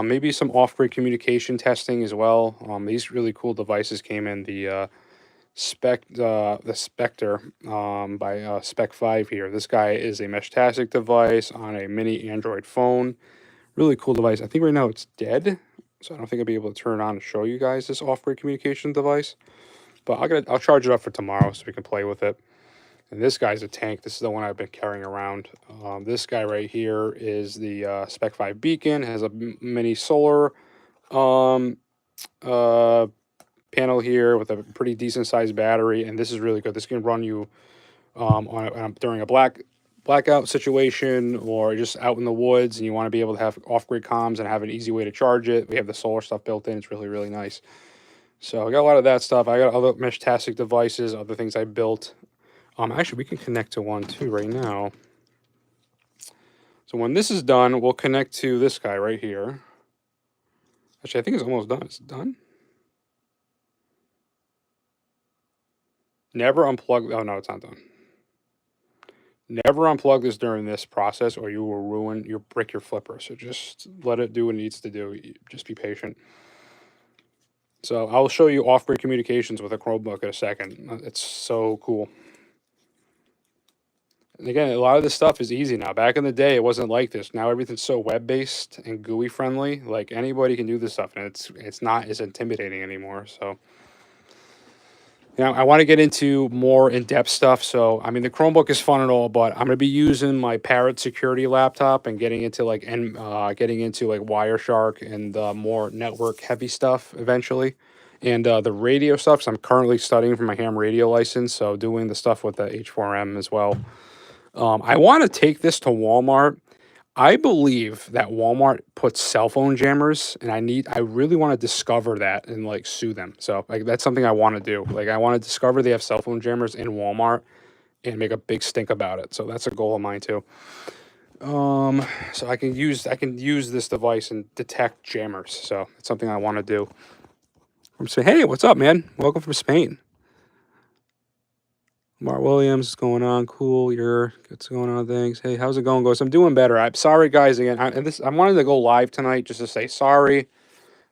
Maybe some off-grid communication testing as well. These really cool devices came in the Spectre by Spec 5 here. This guy is a Meshtastic device on a mini Android phone. Really cool device. I think right now it's dead, so I don't think I'll be able to turn it on and show you guys this off-grid communication device. But I'll charge it up for tomorrow so we can play with it. And this guy's a tank. This is the one I've been carrying around. This guy right here is the Spec 5 beacon. It has a mini solar panel here with a pretty decent sized battery. And this is really good. This can run you during a blackout situation or just out in the woods and you want to be able to have off-grid comms and have an easy way to charge it, we have the solar stuff built in. It's really, really nice. So I got a lot of that stuff. I got other Meshtastic devices, other things I built. Actually, we can connect to one too right now. So when this is done, we'll connect to this guy right here. Actually, I think it's almost done. Is it done? Never unplug. Oh, no, it's not done. Never unplug this during this process or you will break your flipper. So just let it do what it needs to do. Just be patient. So I'll show you off-grid communications with a Chromebook in a second. It's so cool. And again, a lot of this stuff is easy now. Back in the day, it wasn't like this. Now everything's so web-based and GUI friendly. Like anybody can do this stuff, and it's not as intimidating anymore. So, you know, I want to get into more in-depth stuff. So, I mean, the Chromebook is fun and all, but I'm going to be using my Parrot Security laptop and getting into like Wireshark and more network-heavy stuff eventually. And the radio stuff, because I'm currently studying for my ham radio license, so doing the stuff with the H4M as well. I want to take this to Walmart. I believe that Walmart puts cell phone jammers, and I really want to discover that and like sue them. So like that's something I want to do. Like I want to discover they have cell phone jammers in Walmart and make a big stink about it. So that's a goal of mine too. So I can use this device and detect jammers. So it's something I want to do. From Spain. Hey, what's up, man? Welcome from Spain. Mark Williams, what's going on? Cool. What's going on? Thanks. Hey, how's it going, Ghost? I'm doing better. I'm sorry, guys. Again, I wanted to go live tonight just to say sorry.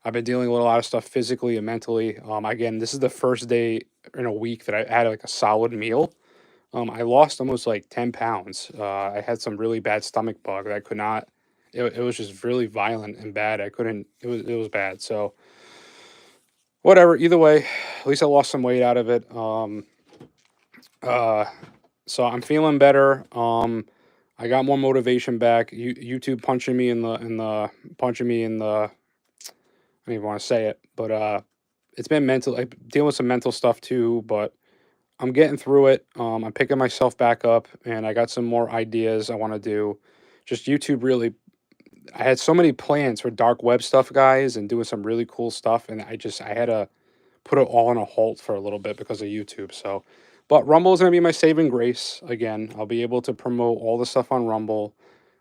I've been dealing with a lot of stuff physically and mentally. Again, this is the first day in a week that I had like a solid meal. I lost almost like 10 pounds. I had some really bad stomach bug that I could not. It was just really violent and bad. I couldn't. It was bad. So whatever. Either way, at least I lost some weight out of it. So I'm feeling better. I got more motivation back. YouTube punching me in the I don't even want to say it, but it's been mental. I'm dealing with some mental stuff too, but I'm getting through it. I'm picking myself back up, and I got some more ideas I want to do. Just YouTube really. I had so many plans for dark web stuff, guys, and doing some really cool stuff, and I had to put it all on a halt for a little bit because of YouTube. So, but Rumble is going to be my saving grace again. I'll be able to promote all the stuff on Rumble.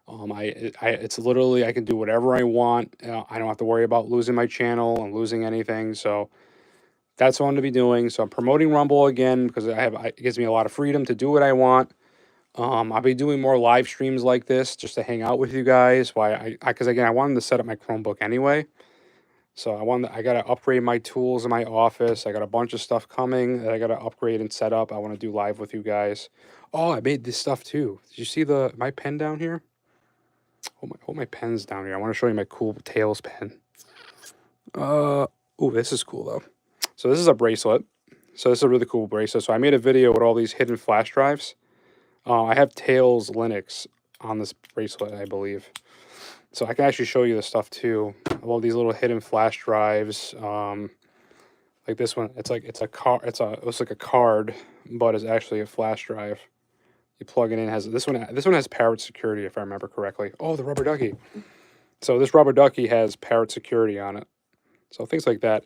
It's literally I can do whatever I want. I don't have to worry about losing my channel and losing anything. So that's what I'm going to be doing. So I'm promoting Rumble again because it gives me a lot of freedom to do what I want. I'll be doing more live streams like this just to hang out with you guys. Because again, I wanted to set up my Chromebook anyway. So I got to upgrade my tools in my office. I got a bunch of stuff coming that I got to upgrade and set up. I want to do live with you guys. Oh, I made this stuff too. Did you see my pen down here? Hold my pens down here. I want to show you my cool Tails pen. Oh, this is cool though. So this is a bracelet. So this is a really cool bracelet. So I made a video with all these hidden flash drives. I have Tails Linux on this bracelet, I believe. So I can actually show you the stuff too. All these little hidden flash drives. Like this one, it looks like a card, but it's actually a flash drive. You plug it in. This one has Parrot Security, if I remember correctly. Oh, the rubber ducky. So this rubber ducky has Parrot Security on it. So things like that.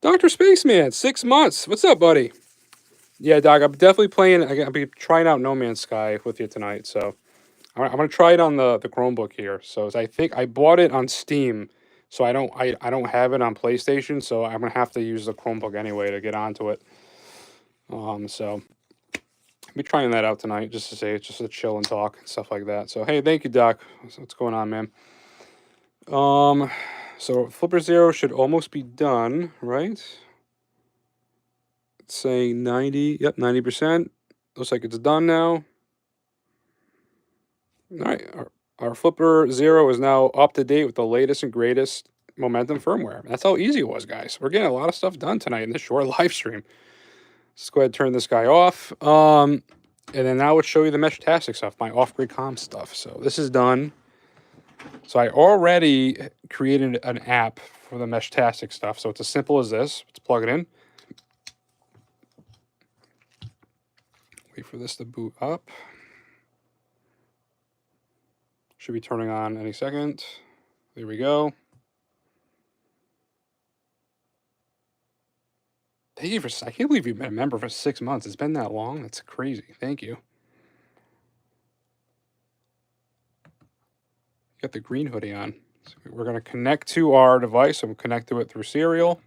Dr. Spaceman, 6 months. What's up, buddy? Yeah, Doc, I'm definitely playing. I'll be trying out No Man's Sky with you tonight. So I'm gonna try it on the Chromebook here. So I think I bought it on Steam, so I don't have it on PlayStation. So I'm gonna have to use the Chromebook anyway to get onto it. So I'll be trying that out tonight just to say it's just a chill and talk and stuff like that. So hey, thank you, Doc. What's going on, man? So Flipper Zero should almost be done, right? It's saying 90. Yep, 90%. Looks like it's done now. All right, our Flipper Zero is now up to date with the latest and greatest Momentum firmware. That's how easy it was, guys. We're getting a lot of stuff done tonight in this short live stream. Let's go ahead and turn this guy off. And then now let's show you the Meshtastic stuff, my off-grid comm stuff. So this is done. So I already created an app for the Meshtastic stuff. So it's as simple as this. Let's plug it in. Wait for this to boot up. Should be turning on any second. There we go. Thank you for, I can't believe you've been a member for 6 months. It's been that long. That's crazy. Thank you. Got the green hoodie on. So we're going to connect to our device. I'm connect to it through serial.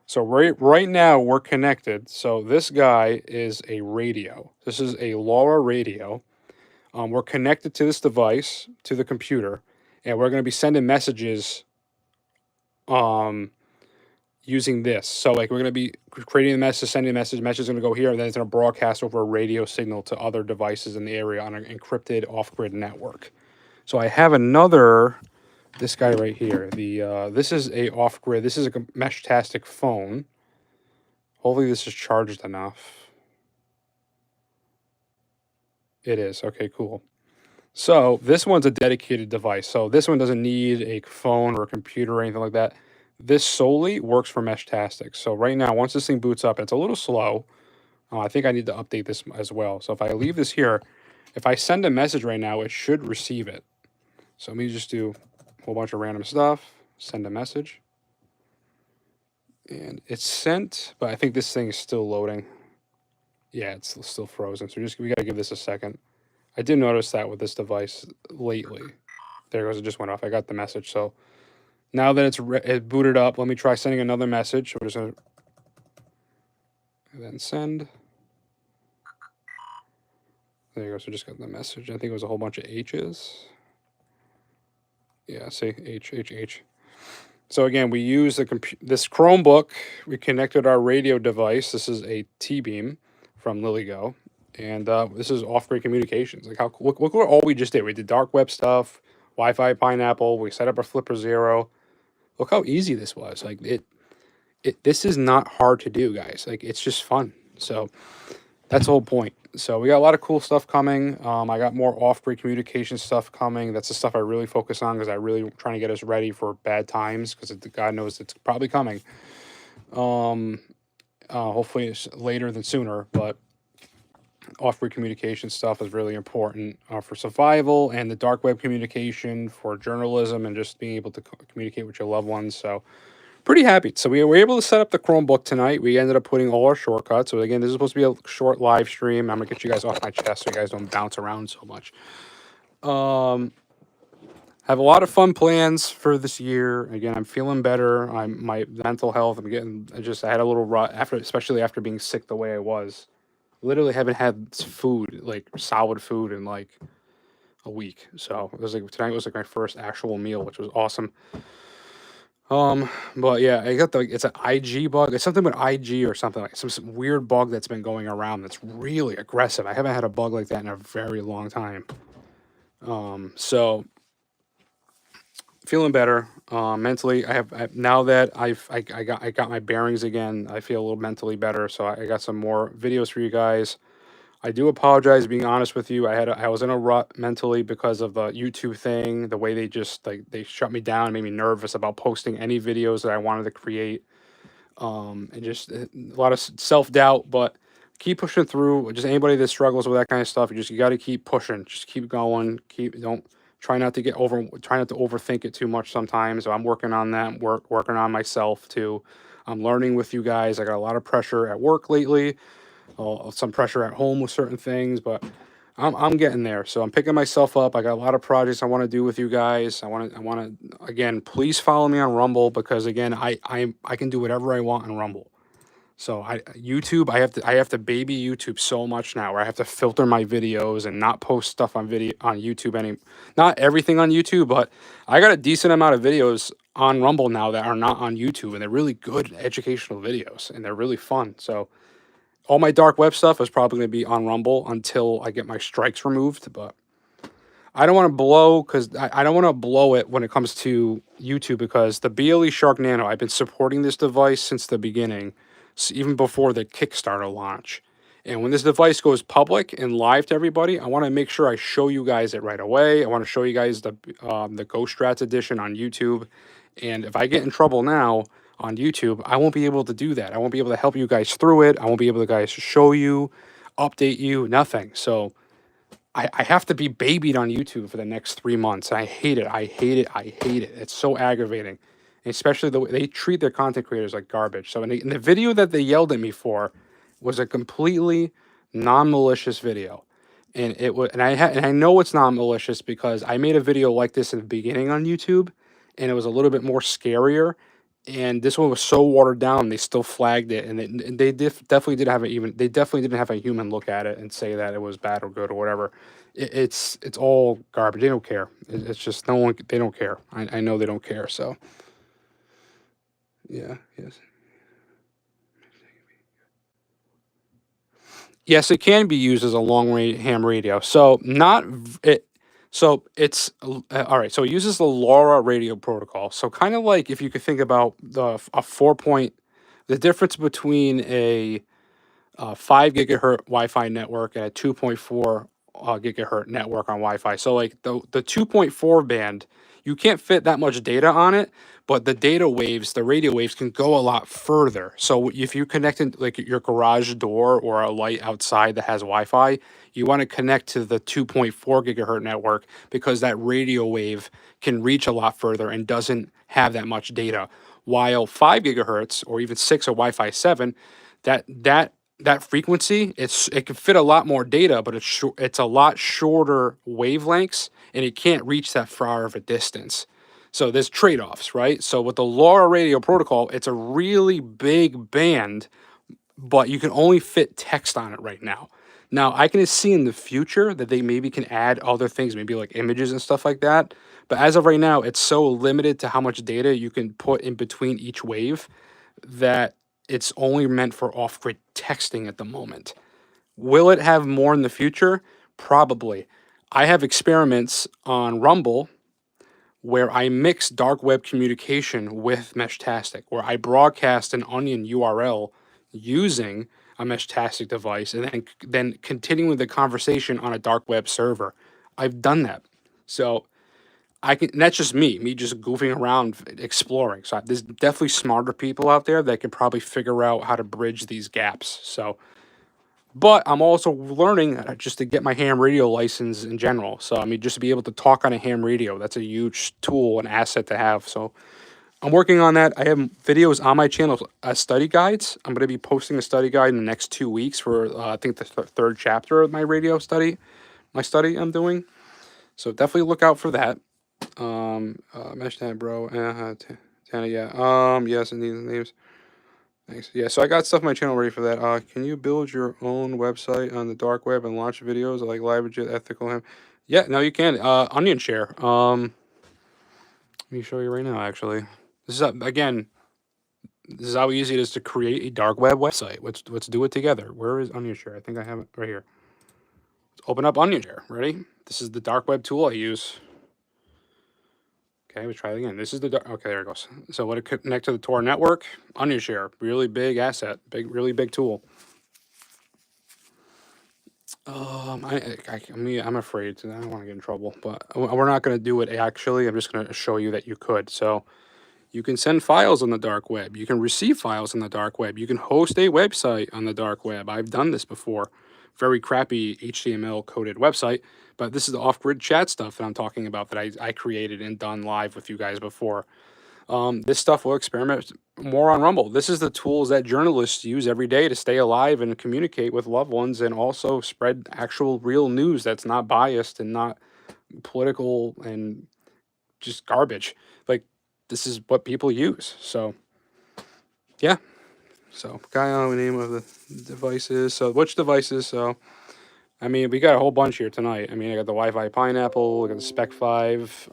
So right now we're connected. So this guy is a radio. This is a LoRa radio. We're connected to this device, to the computer, and we're going to be sending messages using this. So like we're going to be creating a message, sending a message, message is going to go here, and then it's going to broadcast over a radio signal to other devices in the area on an encrypted off-grid network. So I have another, this guy right here. This is a off-grid, this is a Meshtastic phone. Hopefully this is charged enough. It is. Okay, cool. So this one's a dedicated device. So this one doesn't need a phone or a computer or anything like that. This solely works for Meshtastic. So right now, once this thing boots up, it's a little slow. I think I need to update this as well. So if I leave this here, if I send a message right now, it should receive it. So let me just do a whole bunch of random stuff, send a message. And it's sent, but I think this thing is still loading. Yeah, it's still frozen. So we gotta give this a second. I did notice that with this device lately. There it goes, it just went off. I got the message. So now that it's booted up, let me try sending another message. We're just gonna then send. There you go. So just got the message. I think it was a whole bunch of H's. Yeah, see, H. So again, we use this Chromebook. We connected our radio device. This is a T-Beam from LilyGo. And this is off-grid communications. Like how look what all we just did. We did dark web stuff, Wi-Fi Pineapple. We set up a Flipper Zero. Look how easy this was. Like this is not hard to do, guys. Like it's just fun. So that's the whole point. So we got a lot of cool stuff coming. I got more off-grid communication stuff coming. That's the stuff I really focus on because I really trying to get us ready for bad times because God knows it's probably coming. Hopefully it's later than sooner, but off-grid communication stuff is really important for survival and the dark web communication for journalism and just being able to communicate with your loved ones. So pretty happy. So we were able to set up the Chromebook tonight. We ended up putting all our shortcuts. So again, this is supposed to be a short live stream. I'm gonna get you guys off my chest so you guys don't bounce around so much. Have a lot of fun plans for this year. Again, I'm feeling better. My mental health. I had a little rut especially after being sick the way I was. Literally haven't had food, like solid food, in like a week. So it was like tonight was like my first actual meal, which was awesome. But yeah, I got it's an IG bug. It's something with IG or something, like some weird bug that's been going around that's really aggressive. I haven't had a bug like that in a very long time. So feeling better mentally. Now that I got my bearings again. I feel a little mentally better. So I got some more videos for you guys. I do apologize being honest with you. I was in a rut mentally because of the YouTube thing, the way they shut me down, made me nervous about posting any videos that I wanted to create. And just a lot of self-doubt, but keep pushing through. Just anybody that struggles with that kind of stuff, you got to keep pushing. Just keep going. Try not to overthink it too much sometimes. So I'm working on that, working on myself too. I'm learning with you guys. I got a lot of pressure at work lately. Some pressure at home with certain things, but I'm getting there. So I'm picking myself up. I got a lot of projects I want to do with you guys. I want to again, please follow me on Rumble because again, I can do whatever I want on Rumble. So YouTube, I have to baby YouTube so much now where I have to filter my videos and not post stuff on YouTube not everything on YouTube, but I got a decent amount of videos on Rumble now that are not on YouTube, and they're really good educational videos and they're really fun. So all my dark web stuff is probably going to be on Rumble until I get my strikes removed, but I don't want to blow because I don't want to blow it when it comes to YouTube because the BLE Shark Nano, I've been supporting this device since the beginning, even before the Kickstarter launch. And when this device goes public and live to everybody, I want to make sure I show you guys it right away. I want to show you guys the GhostStrats edition on YouTube. And if I get in trouble now on YouTube, I won't be able to do that. I won't be able to help you guys through it. I won't be able to show you, update you, nothing. So I have to be babied on YouTube for the next 3 months. And I hate it. I hate it. I hate it. It's so aggravating. And especially the way they treat their content creators like garbage. So in the video that they yelled at me for was a completely non-malicious video. And it was, and I know it's not malicious because I made a video like this in the beginning on YouTube, and it was a little bit more scarier. And this one was so watered down, they still flagged it, and definitely did have they definitely didn't have a human look at it and say that it was bad or good or whatever. It's all garbage. They don't care. It's just no one. They don't care. I know they don't care. So yeah, yes. Yes, it can be used as a long range ham radio. So not it. So it's all right. So it uses the LoRa radio protocol. So kind of like if you could think about a 4 point, the difference between a 5 gigahertz Wi-Fi network and a 2.4 gigahertz network on Wi-Fi. So like the 2.4 band, you can't fit that much data on it, but the data waves, the radio waves can go a lot further. So if you connect in like your garage door or a light outside that has Wi-Fi, you want to connect to the 2.4 gigahertz network because that radio wave can reach a lot further and doesn't have that much data. While 5 gigahertz or even 6 or Wi-Fi 7, that that that frequency, it can fit a lot more data, but it's a lot shorter wavelengths, and it can't reach that far of a distance. So there's trade-offs, right? So with the LoRa radio protocol, it's a really big band, but you can only fit text on it right now. Now I can see in the future that they maybe can add other things, maybe like images and stuff like that. But as of right now, it's so limited to how much data you can put in between each wave that it's only meant for off-grid texting at the moment. Will it have more in the future? Probably. I have experiments on Rumble where I mix dark web communication with Meshtastic, where I broadcast an Onion URL using a Meshtastic device and then continuing the conversation on a dark web server. I've done that. So I can, and that's just me just goofing around exploring. So there's definitely smarter people out there that can probably figure out how to bridge these gaps. So, but I'm also learning just to get my ham radio license in general. So, I mean, just to be able to talk on a ham radio, that's a huge tool and asset to have. So, I'm working on that. I have videos on my channel as study guides. I'm going to be posting a study guide in the next 2 weeks for, I think, the third chapter of my radio study, my study I'm doing. So, definitely look out for that. Mesh that, bro. Tana, yeah. Yes, and these names. Thanks. Yeah, so I got stuff on my channel ready for that. Can you build your own website on the dark web and launch videos like live legit ethical ham? Yeah, no, you can. Onion share. Let me show you right now. Actually, this is again. This is how easy it is to create a dark web website. Let's do it together. Where is Onion share? I think I have it right here. Let's open up Onion share. Ready? This is the dark web tool I use. Okay, we try it again. This is the okay. There it goes. So what it connect to the Tor network? Onion share, really big asset, really big tool. I'm afraid to. I don't want to get in trouble, but we're not going to do it. Actually, I'm just going to show you that you could. So you can send files on the dark web. You can receive files on the dark web. You can host a website on the dark web. I've done this before. Very crappy HTML coded website, but this is the off-grid chat stuff that I'm talking about that I created and done live with you guys before. This stuff will experiment more on Rumble. This is the tools that journalists use every day to stay alive and communicate with loved ones and also spread actual real news that's not biased and not political and just garbage. Like, this is what people use. So, yeah. So, guy on the name of the devices. So, which devices? So, I mean, we got a whole bunch here tonight. I mean, I got the Wi-Fi Pineapple, I got the Spec 5,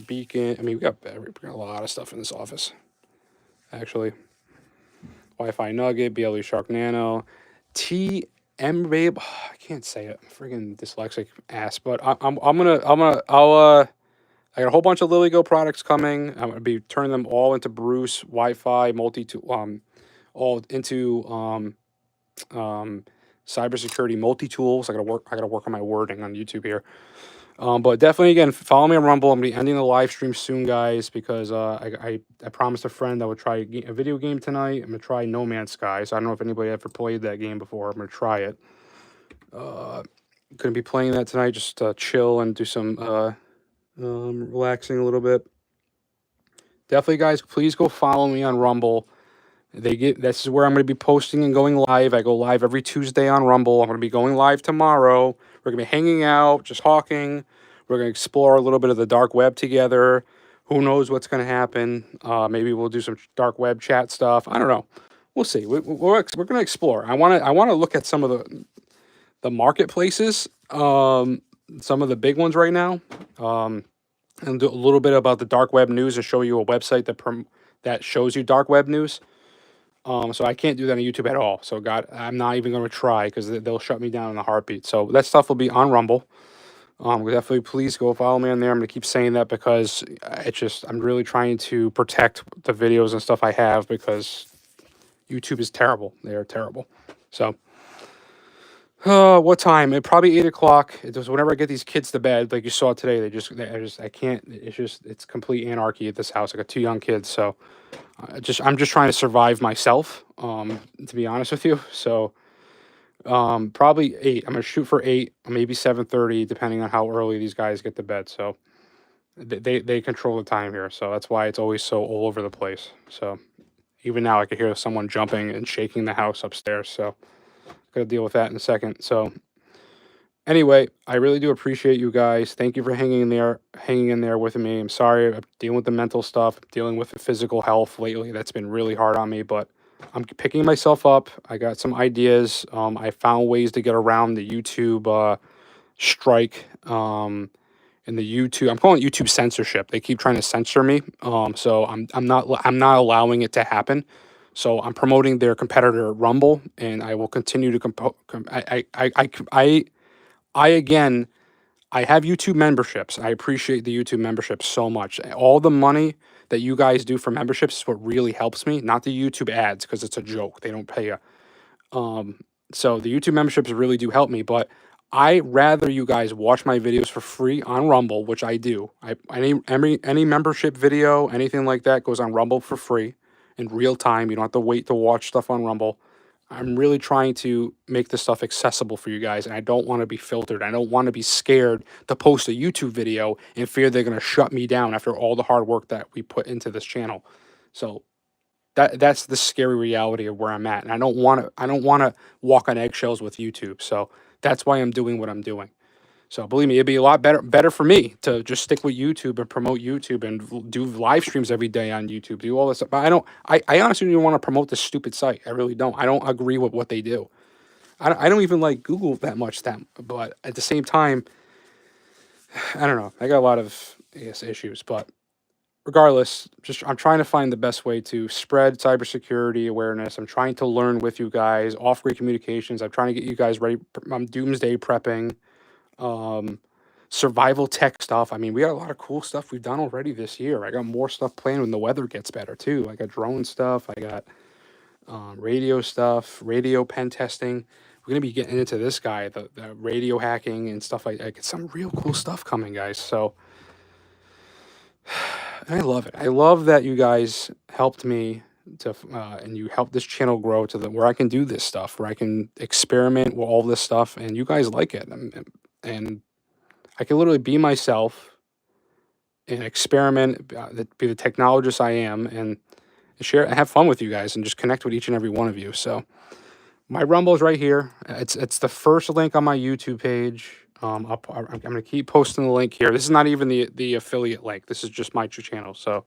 Beacon. I mean, we got a lot of stuff in this office, actually. Wi-Fi Nugget, BLE Shark Nano, TM Babe. I can't say it. I'm freaking dyslexic ass. But I got a whole bunch of LilyGo products coming. I'm gonna be turning them all into Bruce Wi-Fi all into cybersecurity multi-tools. I gotta work on my wording on YouTube here. But definitely, again, follow me on Rumble. I'm gonna be ending the live stream soon, guys, because I promised a friend I would try a video game tonight. I'm gonna try No Man's Sky. So I don't know if anybody ever played that game before. I'm gonna try it. Gonna be playing that tonight. Just chill and do some relaxing a little bit. Definitely, guys, please go follow me on Rumble. This is where I'm going to be posting and going live. I go live every Tuesday on Rumble. I'm going to be going live tomorrow. We're going to be hanging out, just talking. We're going to explore a little bit of the dark web together. Who knows what's going to happen? Maybe we'll do some dark web chat stuff. I don't know. We'll see. We're going to explore. I want to look at some of the marketplaces, some of the big ones right now, and do a little bit about the dark web news and show you a website that shows you dark web news. So I can't do that on YouTube at all. So God, I'm not even going to try because they'll shut me down in a heartbeat. So that stuff will be on Rumble. Definitely please go follow me on there. I'm going to keep saying that because I'm really trying to protect the videos and stuff I have because YouTube is terrible. They are terrible. So, what time? It probably 8 o'clock. It was whenever I get these kids to bed, like you saw today. I can't. It's complete anarchy at this house. I got 2 young kids, so I'm just trying to survive myself. To be honest with you, so probably 8. I'm gonna shoot for 8, maybe 7:30, depending on how early these guys get to bed. So they control the time here, so that's why it's always so all over the place. So even now, I could hear someone jumping and shaking the house upstairs. So gotta deal with that in a second. So anyway, I really do appreciate you guys. Thank you for hanging in there with me. I'm sorry I'm dealing with the mental stuff, dealing with the physical health lately. That's been really hard on me, but I'm picking myself up. I got some ideas. I found ways to get around the YouTube strike. And the YouTube, I'm calling it YouTube censorship. They keep trying to censor me. So I'm not allowing it to happen. So I'm promoting their competitor Rumble, and I will continue to again, I have YouTube memberships. I appreciate the YouTube memberships so much. All the money that you guys do for memberships is what really helps me, not the YouTube ads, because it's a joke. They don't pay you. So the YouTube memberships really do help me, but I rather you guys watch my videos for free on Rumble, which I do. Any membership video, anything like that goes on Rumble for free in real time. You don't have to wait to watch stuff on Rumble. I'm really trying to make this stuff accessible for you guys, and I don't want to be filtered. I don't want to be scared to post a YouTube video and fear they're going to shut me down after all the hard work that we put into this channel. So that's the scary reality of where I'm at, and I don't want to walk on eggshells with YouTube. So that's why I'm doing what I'm doing. So believe me, it'd be a lot better for me to just stick with YouTube and promote YouTube and do live streams every day on YouTube, do all this stuff. But I honestly don't want to promote this stupid site. I really don't. I don't agree with what they do. I don't even like Google that much, but at the same time, I don't know. I got a lot of, I guess, issues, but regardless, I'm trying to find the best way to spread cybersecurity awareness. I'm trying to learn with you guys, off-grid communications. I'm trying to get you guys ready. I'm doomsday prepping. Survival tech stuff. I mean, we got a lot of cool stuff we've done already this year. I got more stuff planned when the weather gets better too. I got drone stuff. I got radio stuff, radio pen testing. We're gonna be getting into this guy, the radio hacking and stuff like that. It's some real cool stuff coming, guys. So I love it. I love that you guys helped me to, and you helped this channel grow to where I can do this stuff, where I can experiment with all this stuff, and you guys like it, and I can literally be myself and experiment, be the technologist I am, and share and have fun with you guys, and just connect with each and every one of you. So my Rumble is right here. It's the first link on my YouTube page. I'm going to keep posting the link here. This is not even the affiliate link. This is just my channel. So,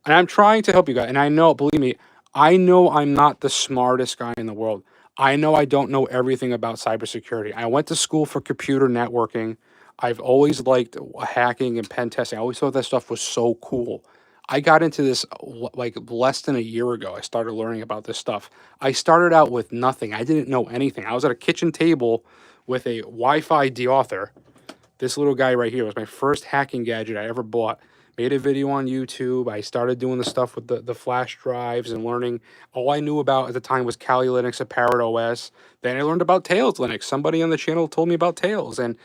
and I'm trying to help you guys. And I know, believe me, I know I'm not the smartest guy in the world. I know I don't know everything about cybersecurity. I went to school for computer networking. I've always liked hacking and pen testing. I always thought that stuff was so cool. I got into this like less than a year ago. I started learning about this stuff. I started out with nothing. I didn't know anything. I was at a kitchen table with a Wi-Fi deauthor. This little guy right here was my first hacking gadget I ever bought. Made a video on YouTube. I started doing the stuff with the flash drives and learning. All I knew about at the time was Kali Linux and Parrot OS. Then I learned about Tails Linux. Somebody on the channel told me about Tails, and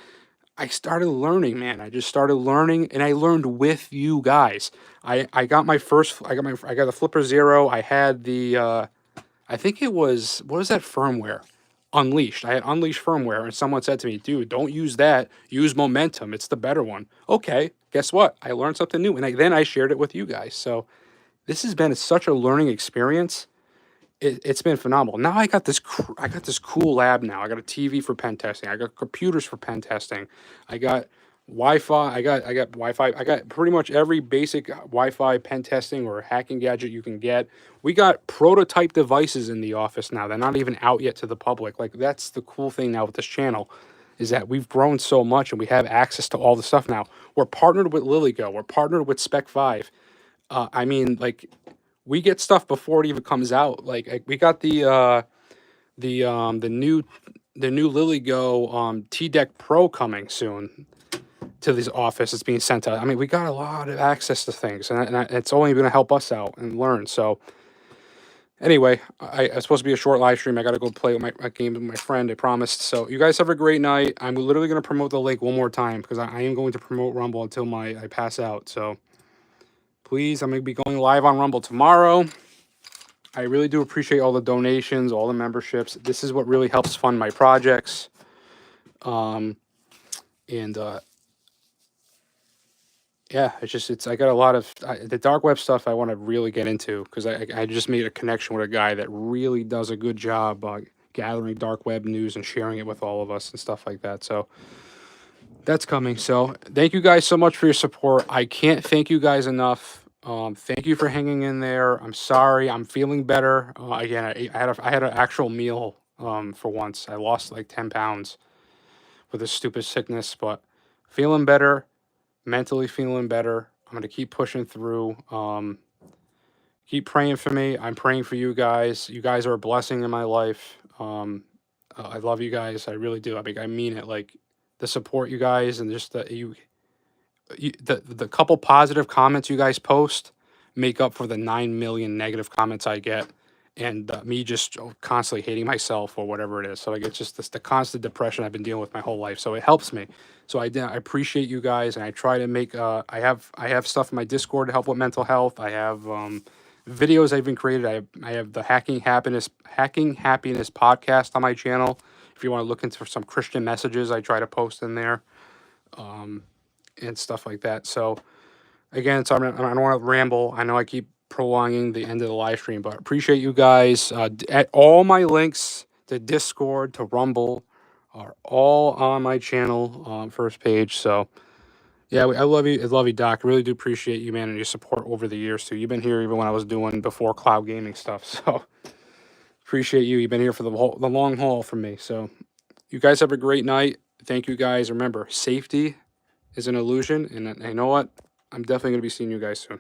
I started learning, man. I just started learning, and I learned with you guys. I got the Flipper Zero. I had the I think it was, what was that firmware? Unleashed. I had Unleashed firmware, and someone said to me, "Dude, don't use that. Use Momentum. It's the better one." Okay, guess what? I learned something new, and then I shared it with you guys. So this has been such a learning experience. It's been phenomenal. Now I got this cool lab now. I got a TV for pen testing. I got computers for pen testing. I got Wi-Fi. I got Wi-Fi. I got pretty much every basic Wi-Fi pen testing or hacking gadget you can get. We got prototype devices in the office now. They're not even out yet to the public. Like, that's the cool thing now with this channel, is that we've grown so much and we have access to all the stuff now. We're partnered with LilyGo. We're partnered with Spec 5. I mean, like, we get stuff before it even comes out. Like we got the new LilyGo T-Deck Pro coming soon to this office. It's being sent out. I mean, we got a lot of access to things, and it's only going to help us out and learn. So anyway, it's supposed to be a short live stream. I got to go play with my game with my friend. I promised. So you guys have a great night. I'm literally going to promote the link one more time because I am going to promote Rumble until I pass out. So please, I'm going to be going live on Rumble tomorrow. I really do appreciate all the donations, all the memberships. This is what really helps fund my projects. Yeah, I got a lot of the dark web stuff I want to really get into, because I just made a connection with a guy that really does a good job gathering dark web news and sharing it with all of us and stuff like that. So that's coming. So thank you guys so much for your support. I can't thank you guys enough. Thank you for hanging in there. I'm sorry. I'm feeling better. Again, I had an actual meal for once. I lost like 10 pounds with this stupid sickness, but feeling better, mentally feeling better. I'm going to keep pushing through. Keep praying for me. I'm praying for you guys. You guys are a blessing in my life. I love you guys. I really do. I mean it. Like, the support you guys, and just the couple positive comments you guys post make up for the 9 million negative comments I get, and me just constantly hating myself or whatever it is. So, like, it's just the constant depression I've been dealing with my whole life. So it helps me. So I appreciate you guys, and I try to make I have stuff in my Discord to help with mental health. I have videos I've been created. I have the Hacking Happiness podcast on my channel. If you want to look into some Christian messages, I try to post in there. And stuff like that. So again, I don't want to ramble. I know I keep prolonging the end of the live stream, but appreciate you guys. At all my links to Discord, to Rumble, are all on my channel first page. So yeah, I love you. I love you, Doc. I really do appreciate you, man, and your support over the years too. You've been here even when I was doing before cloud gaming stuff. So appreciate you. You've been here for the long haul for me. So you guys have a great night. Thank you guys. Remember, safety is an illusion, and you know what? I'm definitely going to be seeing you guys soon.